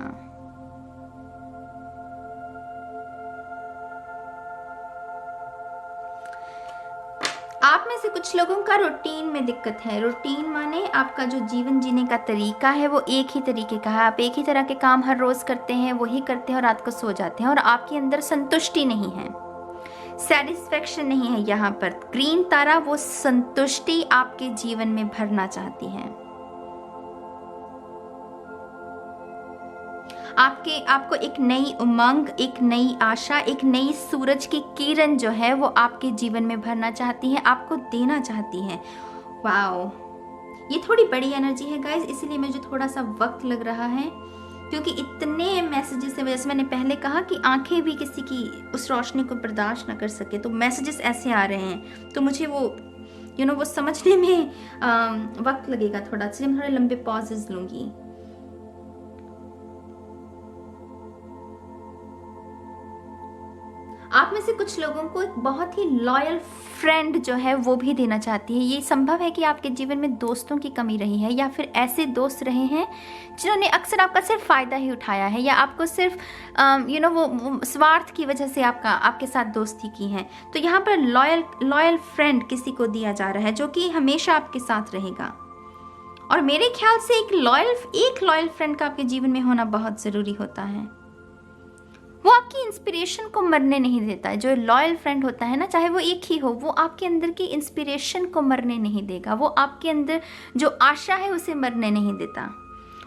आप में से कुछ लोगों का रूटीन में दिक्कत है। रूटीन माने आपका जो जीवन जीने का तरीका है वो एक ही तरीके का है। आप एक ही तरह के काम हर रोज करते हैं, वही करते हैं और रात को सो जाते हैं, और आपके अंदर संतुष्टि नहीं है, सेटिस्फेक्शन नहीं है। यहाँ पर ग्रीन तारा वो संतुष्टि आपके जीवन में भरना चाहती है। आपको एक नई उमंग, एक नई आशा, एक नई सूरज की किरण जो है वो आपके जीवन में भरना चाहती है, आपको देना चाहती है। वाओ, ये थोड़ी बड़ी एनर्जी है गाइज, इसीलिए मुझे थोड़ा सा वक्त लग रहा है, क्योंकि इतने मैसेजेस है। जैसे मैंने पहले कहा कि आंखें भी किसी की उस रोशनी को बर्दाश्त ना कर सके, तो मैसेजेस ऐसे आ रहे हैं, तो मुझे वो वो समझने में वक्त लगेगा थोड़ा, इसलिए मैं थोड़े लंबे पॉजेज लूंगी। आप में से कुछ लोगों को एक बहुत ही लॉयल फ्रेंड जो है वो भी देना चाहती है। ये संभव है कि आपके जीवन में दोस्तों की कमी रही है, या फिर ऐसे दोस्त रहे हैं जिन्होंने अक्सर आपका सिर्फ फ़ायदा ही उठाया है, या आपको सिर्फ वो स्वार्थ की वजह से आपके साथ दोस्ती की है। तो यहाँ पर लॉयल फ्रेंड किसी को दिया जा रहा है जो कि हमेशा आपके साथ रहेगा। और मेरे ख्याल से एक लॉयल फ्रेंड का आपके जीवन में होना बहुत ज़रूरी होता है। वो आपकी इंस्पिरेशन को मरने नहीं देता है। जो लॉयल फ्रेंड होता है ना, चाहे वो एक ही हो, वो आपके अंदर की इंस्पिरेशन को मरने नहीं देगा। वो आपके अंदर जो आशा है उसे मरने नहीं देता,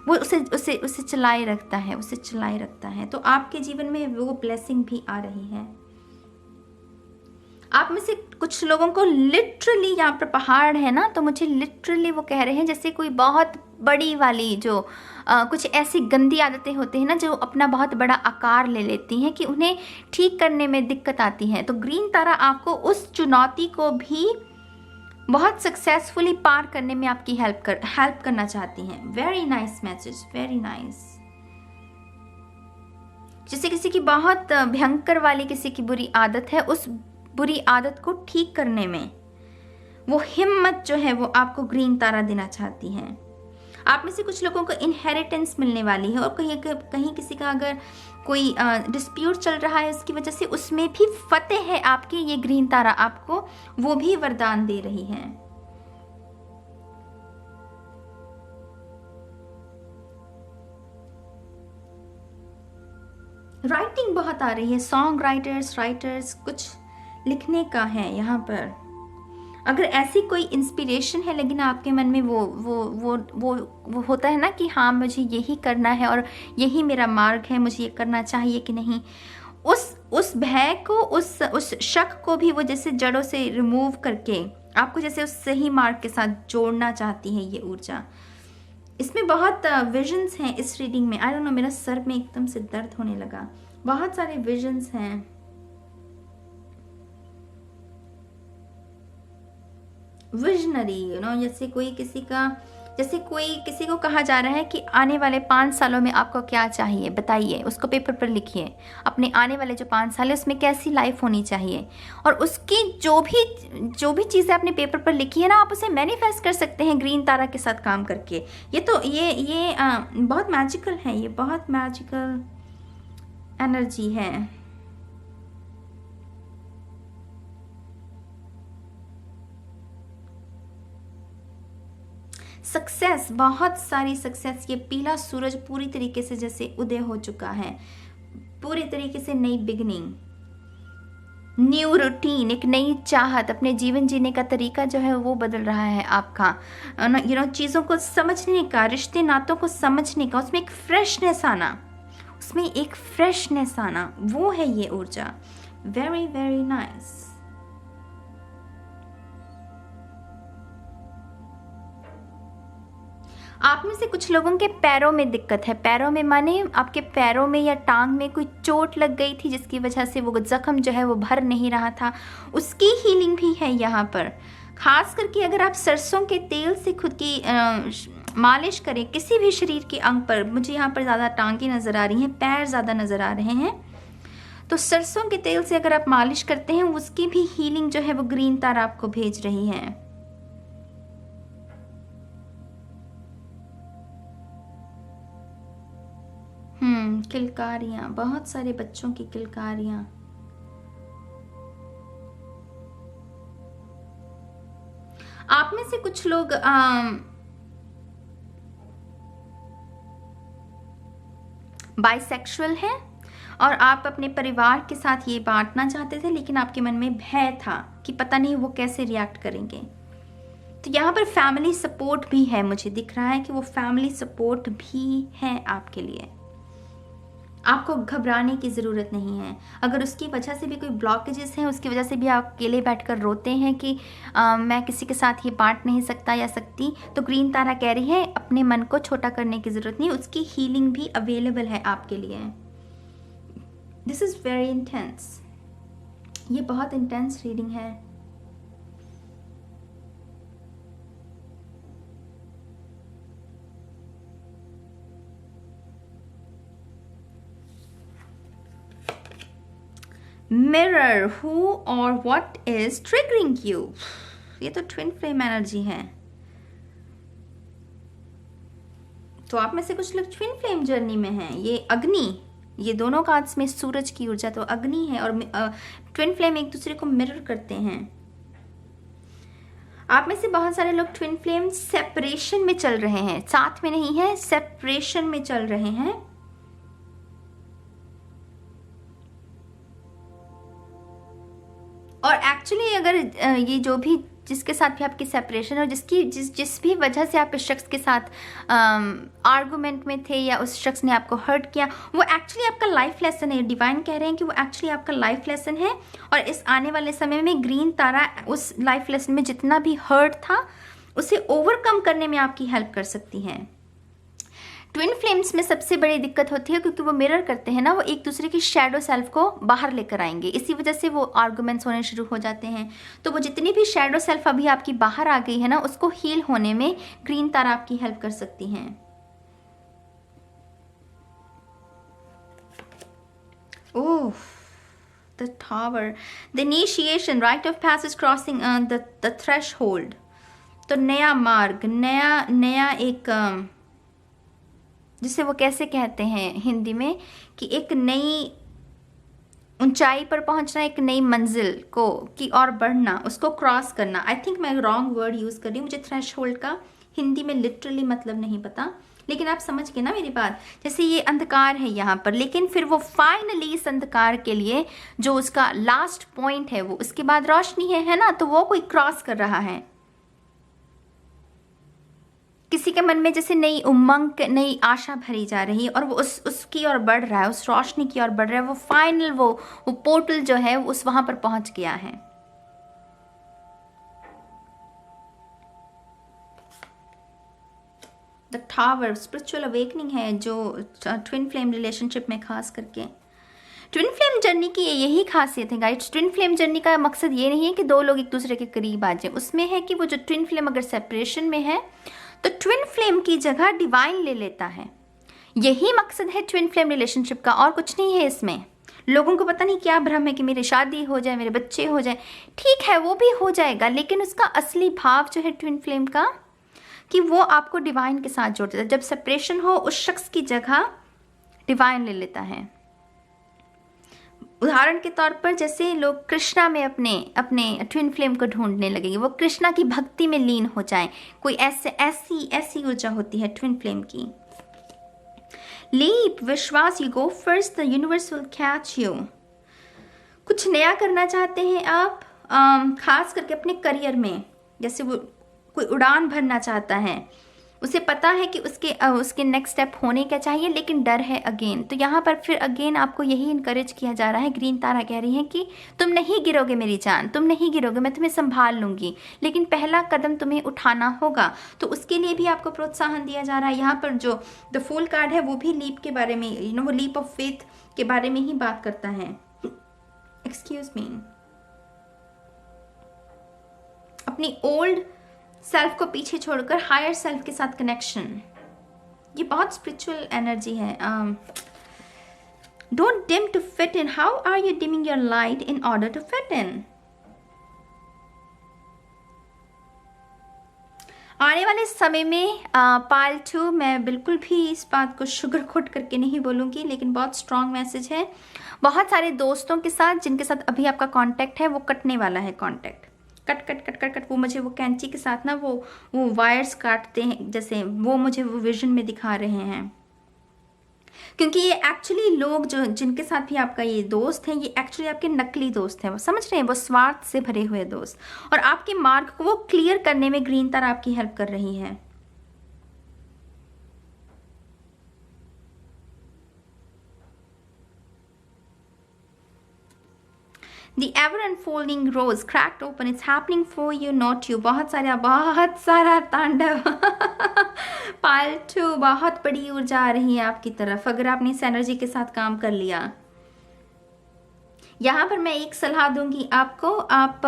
वो उसे चलाए रखता है। तो आपके जीवन में वो ब्लेसिंग भी आ रही है। आप में से कुछ लोगों को लिटरली, यहाँ पर पहाड़ है ना, तो मुझे लिटरली वो कह रहे हैं जैसे कोई बहुत बड़ी वाली जो कुछ ऐसी गंदी आदतें होती हैं ना, जो अपना बहुत बड़ा आकार ले लेती हैं कि उन्हें ठीक करने में दिक्कत आती है। तो ग्रीन तारा आपको उस चुनौती को भी बहुत सक्सेसफुली पार करने में आपकी हेल्प करना चाहती हैं। Very nice message, very nice. जैसे किसी की बहुत भयंकर वाली किसी की बुरी आदत है, उस बुरी आदत को ठीक करने में वो हिम्मत जो है वो आपको ग्रीन तारा देना चाहती है। आप में से कुछ लोगों को इनहेरिटेंस मिलने वाली है, और कहीं किसी का अगर कोई डिस्प्यूट चल रहा है उसकी वजह से, उसमें भी फतेह है आपकी। ये ग्रीन तारा आपको वो भी वरदान दे रही है। राइटिंग बहुत आ रही है, सॉन्ग राइटर्स कुछ लिखने का है यहाँ पर। अगर ऐसी कोई इंस्पिरेशन है लेकिन आपके मन में वो होता है ना कि हाँ मुझे यही करना है और यही मेरा मार्ग है, मुझे ये करना चाहिए कि नहीं, उस भय को, उस शक को भी वो जैसे जड़ों से रिमूव करके आपको जैसे उस सही मार्ग के साथ जोड़ना चाहती है ये ऊर्जा। इसमें बहुत विजन्स हैं इस रीडिंग में। आई डोंट नो, मेरा सर में एकदम से दर्द होने लगा। बहुत सारे विजन्स हैं। विजनरी, जैसे कोई किसी को कहा जा रहा है कि आने वाले 5 सालों में आपको क्या चाहिए, बताइए, उसको पेपर पर लिखिए। अपने आने वाले जो 5 साल है उसमें कैसी लाइफ होनी चाहिए, और उसकी जो भी चीज़ें आपने पेपर पर लिखी है ना, आप उसे मैनिफेस्ट कर सकते हैं ग्रीन तारा के साथ काम करके। ये बहुत मैजिकल है, ये बहुत मैजिकल एनर्जी है। सक्सेस, बहुत सारी सक्सेस। ये पीला सूरज पूरी तरीके से जैसे उदय हो चुका है, पूरी तरीके से नई बिगनिंग, न्यू रूटीन, एक नई चाहत, अपने जीवन जीने का तरीका जो है वो बदल रहा है आपका। चीज़ों को समझने का, रिश्ते नातों को समझने का, उसमें एक फ्रेशनेस आना, वो है ये ऊर्जा। Very very nice. आप में से कुछ लोगों के पैरों में दिक्कत है। पैरों में माने आपके पैरों में या टांग में कोई चोट लग गई थी जिसकी वजह से वो जख्म जो है वो भर नहीं रहा था, उसकी हीलिंग भी है यहाँ पर। खास करके अगर आप सरसों के तेल से खुद की मालिश करें किसी भी शरीर के अंग पर, मुझे यहाँ पर ज़्यादा टांगें नज़र आ रही हैं, पैर ज़्यादा नज़र आ रहे हैं, तो सरसों के तेल से अगर आप मालिश करते हैं उसकी भी हीलिंग जो है वो ग्रीन तारा आपको भेज रही है। किलकारियां, बहुत सारे बच्चों की किलकारियां। आप में से कुछ लोग बाइसेक्सुअल हैं और आप अपने परिवार के साथ ये बांटना चाहते थे, लेकिन आपके मन में भय था कि पता नहीं वो कैसे रिएक्ट करेंगे। तो यहाँ पर फैमिली सपोर्ट भी है, मुझे दिख रहा है कि वो फैमिली सपोर्ट भी है आपके लिए। आपको घबराने की ज़रूरत नहीं है। अगर उसकी वजह से भी कोई ब्लॉकेजेस हैं, उसकी वजह से भी आप अकेले बैठकर रोते हैं कि मैं किसी के साथ ये बांट नहीं सकता या सकती, तो ग्रीन तारा कह रही है अपने मन को छोटा करने की ज़रूरत नहीं, उसकी हीलिंग भी अवेलेबल है आपके लिए। दिस इज़ वेरी इंटेंस, ये बहुत इंटेंस रीडिंग है। मिरर, हु और व्हाट इज ट्रिगरिंग यू, ये तो ट्विन फ्लेम एनर्जी है। तो आप में से कुछ लोग ट्विन फ्लेम जर्नी में हैं। ये अग्नि, ये दोनों कार्ड्स में सूरज की ऊर्जा, तो अग्नि है और ट्विन फ्लेम एक दूसरे को मिरर करते हैं। आप में से बहुत सारे लोग ट्विन फ्लेम सेपरेशन में चल रहे हैं, साथ में नहीं है, सेपरेशन में चल रहे हैं। और एक्चुअली अगर ये जो भी जिसके साथ भी आपकी सेपरेशन और जिस भी वजह से आप इस शख्स के साथ आर्गुमेंट में थे या उस शख्स ने आपको हर्ट किया, वो एक्चुअली आपका लाइफ लेसन है। डिवाइन कह रहे हैं कि वो एक्चुअली आपका लाइफ लेसन है और इस आने वाले समय में ग्रीन तारा उस लाइफ लेसन में जितना भी हर्ट था उसे ओवरकम करने में आपकी हेल्प कर सकती है। ट्विन फ्लेम्स में सबसे बड़ी दिक्कत होती है क्योंकि वो मिरर करते हैं ना, वो एक दूसरे की शैडो सेल्फ को बाहर लेकर आएंगे, इसी वजह से वो आर्गुमेंट्स होने शुरू हो जाते हैं। तो वो जितनी भी शैडो सेल्फ अभी आपकी बाहर आ गई है ना, उसको हील होने में ग्रीन तारा आपकी हेल्प कर सकती हैं। Oh, the tower, the initiation, rite of passage, crossing the threshold. तो नया मार्ग, नया एक जिसे वो कैसे कहते हैं हिंदी में कि एक नई ऊंचाई पर पहुंचना, एक नई मंजिल को की और बढ़ना, उसको क्रॉस करना। आई थिंक मैं रॉन्ग वर्ड यूज़ कर रही हूँ, मुझे थ्रेशहोल्ड का हिंदी में लिटरली मतलब नहीं पता, लेकिन आप समझ गए ना मेरी बात। जैसे ये अंधकार है यहाँ पर, लेकिन फिर वो फाइनली इस अंधकार के लिए जो उसका लास्ट पॉइंट है वो उसके बाद रोशनी है ना, तो वो कोई क्रॉस कर रहा है। किसी के मन में जैसे नई उमंग, नई आशा भरी जा रही है और वो उसकी ओर बढ़ रहा है, उस रोशनी की ओर बढ़ रहा है। वो फाइनल वो पोर्टल जो है उस वहां पर पहुंच गया है। द टावर स्पिरिचुअल अवेकनिंग है जो ट्विन फ्लेम रिलेशनशिप में खास करके। ट्विन फ्लेम जर्नी की यही खासियत है गाइड्स। ट्विन फ्लेम जर्नी का मकसद ये नहीं है कि दो लोग एक दूसरे के करीब आ जाए, उसमें है कि वो जो ट्विन फ्लेम अगर सेपरेशन में है तो ट्विन फ्लेम की जगह डिवाइन ले लेता है। यही मकसद है ट्विन फ्लेम रिलेशनशिप का, और कुछ नहीं है इसमें। लोगों को पता नहीं क्या भ्रम है कि मेरी शादी हो जाए, मेरे बच्चे हो जाए। ठीक है, वो भी हो जाएगा, लेकिन उसका असली भाव जो है ट्विन फ्लेम का कि वो आपको डिवाइन के साथ जोड़ देता है। जब सेपरेशन हो उस शख्स की जगह डिवाइन ले लेता है। उदाहरण के तौर पर जैसे लोग कृष्णा में अपने ट्विन फ्लेम को ढूंढने लगेंगे, वो कृष्णा की भक्ति में लीन हो जाएं। कोई ऐसी ऊर्जा होती है ट्विन फ्लेम की। लीप, विश्वास, you go first, the universe will catch you. कुछ नया करना चाहते हैं आप, खास करके अपने करियर में। जैसे वो कोई उड़ान भरना चाहता है, उसे पता है कि उसके नेक्स्ट स्टेप होने क्या चाहिए, लेकिन डर है अगेन। तो यहाँ पर फिर अगेन आपको यही इनकरेज किया जा रहा है। ग्रीन तारा कह रही है कि तुम नहीं गिरोगे मेरी जान, तुम नहीं गिरोगे, मैं तुम्हें संभाल लूंगी, लेकिन पहला कदम तुम्हें उठाना होगा। तो उसके लिए भी आपको प्रोत्साहन दिया जा रहा है। यहाँ पर जो द फूल कार्ड है वो भी लीप के बारे में, वो लीप ऑफ फेथ के बारे में ही बात करता है। Excuse me. अपनी ओल्ड सेल्फ को पीछे छोड़कर हायर सेल्फ के साथ कनेक्शन, ये बहुत स्पिरिचुअल एनर्जी है। Don't dim to fit in, how are you dimming your light in order to fit in. आने वाले समय में पार्ट 2 मैं बिल्कुल भी इस बात को शुगर कोट करके नहीं बोलूँगी, लेकिन बहुत स्ट्रॉन्ग मैसेज है। बहुत सारे दोस्तों के साथ जिनके साथ अभी आपका कांटेक्ट है वो कटने वाला है। कांटेक्ट कट वो मुझे वो कैंची के साथ ना वो वायर्स काटते हैं, जैसे वो मुझे वो विजन में दिखा रहे हैं। क्योंकि ये एक्चुअली लोग जो जिनके साथ भी आपका ये दोस्त हैं, ये एक्चुअली आपके नकली दोस्त हैं। वो समझ रहे हैं, वो स्वार्थ से भरे हुए दोस्त, और आपके मार्ग को वो क्लियर करने में ग्रीन तारा आपकी हेल्प कर रही है। The ever unfolding rose cracked open. It's happening for you, not you. बहुत सारा तांडव पार्ट 2, बहुत बड़ी ऊर्जा आ रही है आपकी तरफ अगर आपने इस एनर्जी के साथ काम कर लिया। यहाँ पर मैं एक सलाह दूंगी आपको, आप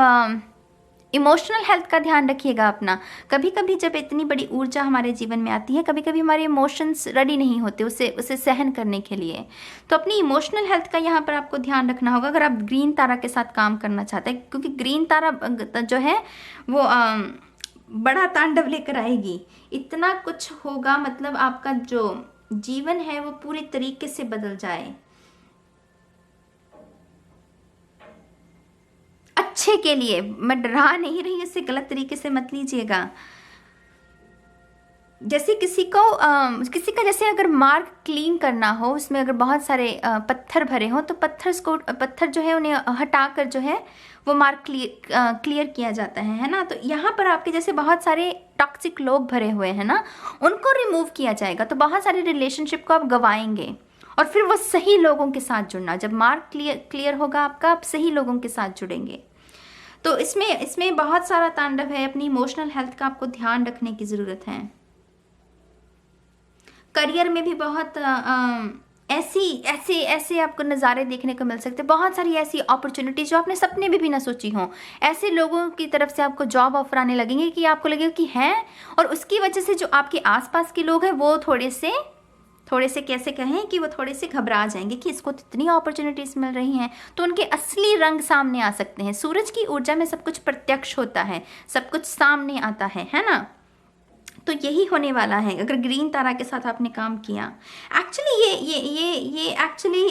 इमोशनल हेल्थ का ध्यान रखिएगा अपना। कभी कभी जब इतनी बड़ी ऊर्जा हमारे जीवन में आती है, कभी कभी हमारे इमोशंस रेडी नहीं होते उसे सहन करने के लिए, तो अपनी इमोशनल हेल्थ का यहाँ पर आपको ध्यान रखना होगा अगर आप ग्रीन तारा के साथ काम करना चाहते हैं, क्योंकि ग्रीन तारा जो है वो बड़ा तांडव लेकर आएगी। इतना कुछ होगा, मतलब आपका जो जीवन है वो पूरी तरीके से बदल जाए अच्छे के लिए। मैं डरा नहीं रही, इसे गलत तरीके से मत लीजिएगा। जैसे किसी का जैसे अगर मार्ग क्लीन करना हो, उसमें अगर बहुत सारे पत्थर भरे हों तो पत्थर जो है उन्हें हटाकर जो है वो मार्ग क्लियर किया जाता है ना। तो यहाँ पर आपके जैसे बहुत सारे टॉक्सिक लोग भरे हुए हैं ना, उनको रिमूव किया जाएगा, तो बहुत सारे रिलेशनशिप को आप गंवाएंगे और फिर वो सही लोगों के साथ जुड़ना। जब मार्ग क्लियर होगा आपका, आप सही लोगों के साथ जुड़ेंगे। तो इसमें बहुत सारा तांडव है। अपनी इमोशनल हेल्थ का आपको ध्यान रखने की ज़रूरत है। करियर में भी बहुत ऐसे आपको नज़ारे देखने को मिल सकते हैं, बहुत सारी ऐसी अपॉर्चुनिटीज जो आपने सपने में भी ना सोची हों। ऐसे लोगों की तरफ से आपको जॉब ऑफर आने लगेंगे कि आपको लगेगा कि हैं, और उसकी वजह से जो आपके आसपास के लोग हैं वो थोड़े से कैसे कहें कि वो थोड़े से घबरा जाएंगे कि इसको तो इतनी अपॉर्चुनिटीज मिल रही हैं, तो उनके असली रंग सामने आ सकते हैं। सूरज की ऊर्जा में सब कुछ प्रत्यक्ष होता है, सब कुछ सामने आता है ना। तो यही होने वाला है अगर ग्रीन तारा के साथ आपने काम किया। एक्चुअली ये एक्चुअली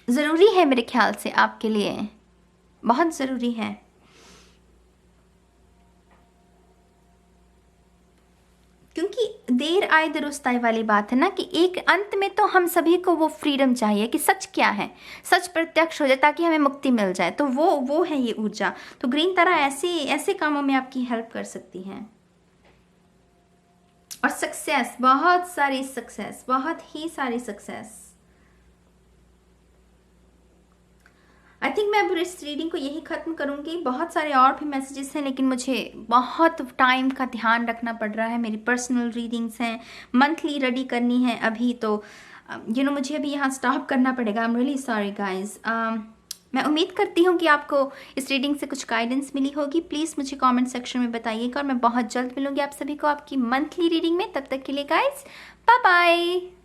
ज़रूरी है मेरे ख्याल से, आपके लिए बहुत ज़रूरी है। क्योंकि देर आए दुरुस्त आए वाली बात है ना, कि एक अंत में तो हम सभी को वो फ्रीडम चाहिए कि सच क्या है, सच प्रत्यक्ष हो जाए ताकि हमें मुक्ति मिल जाए। तो वो है ये ऊर्जा। तो ग्रीन तारा ऐसे कामों में आपकी हेल्प कर सकती है। और सक्सेस, बहुत ही सारी सक्सेस। आई थिंक मैं अब इस रीडिंग को यही ख़त्म करूँगी। बहुत सारे और भी मैसेजेस हैं, लेकिन मुझे बहुत टाइम का ध्यान रखना पड़ रहा है। मेरी पर्सनल रीडिंग्स हैं, मंथली रेडी करनी है अभी, तो मुझे अभी यहाँ स्टॉप करना पड़ेगा। I am really sorry guys. मैं उम्मीद करती हूँ कि आपको इस रीडिंग से कुछ गाइडेंस मिली होगी। प्लीज़ मुझे कमेंट सेक्शन में बताइएगा, और मैं बहुत जल्द मिलूँगी आप सभी को आपकी मंथली रीडिंग में। तब तक के लिए गाइज, बाय बाय।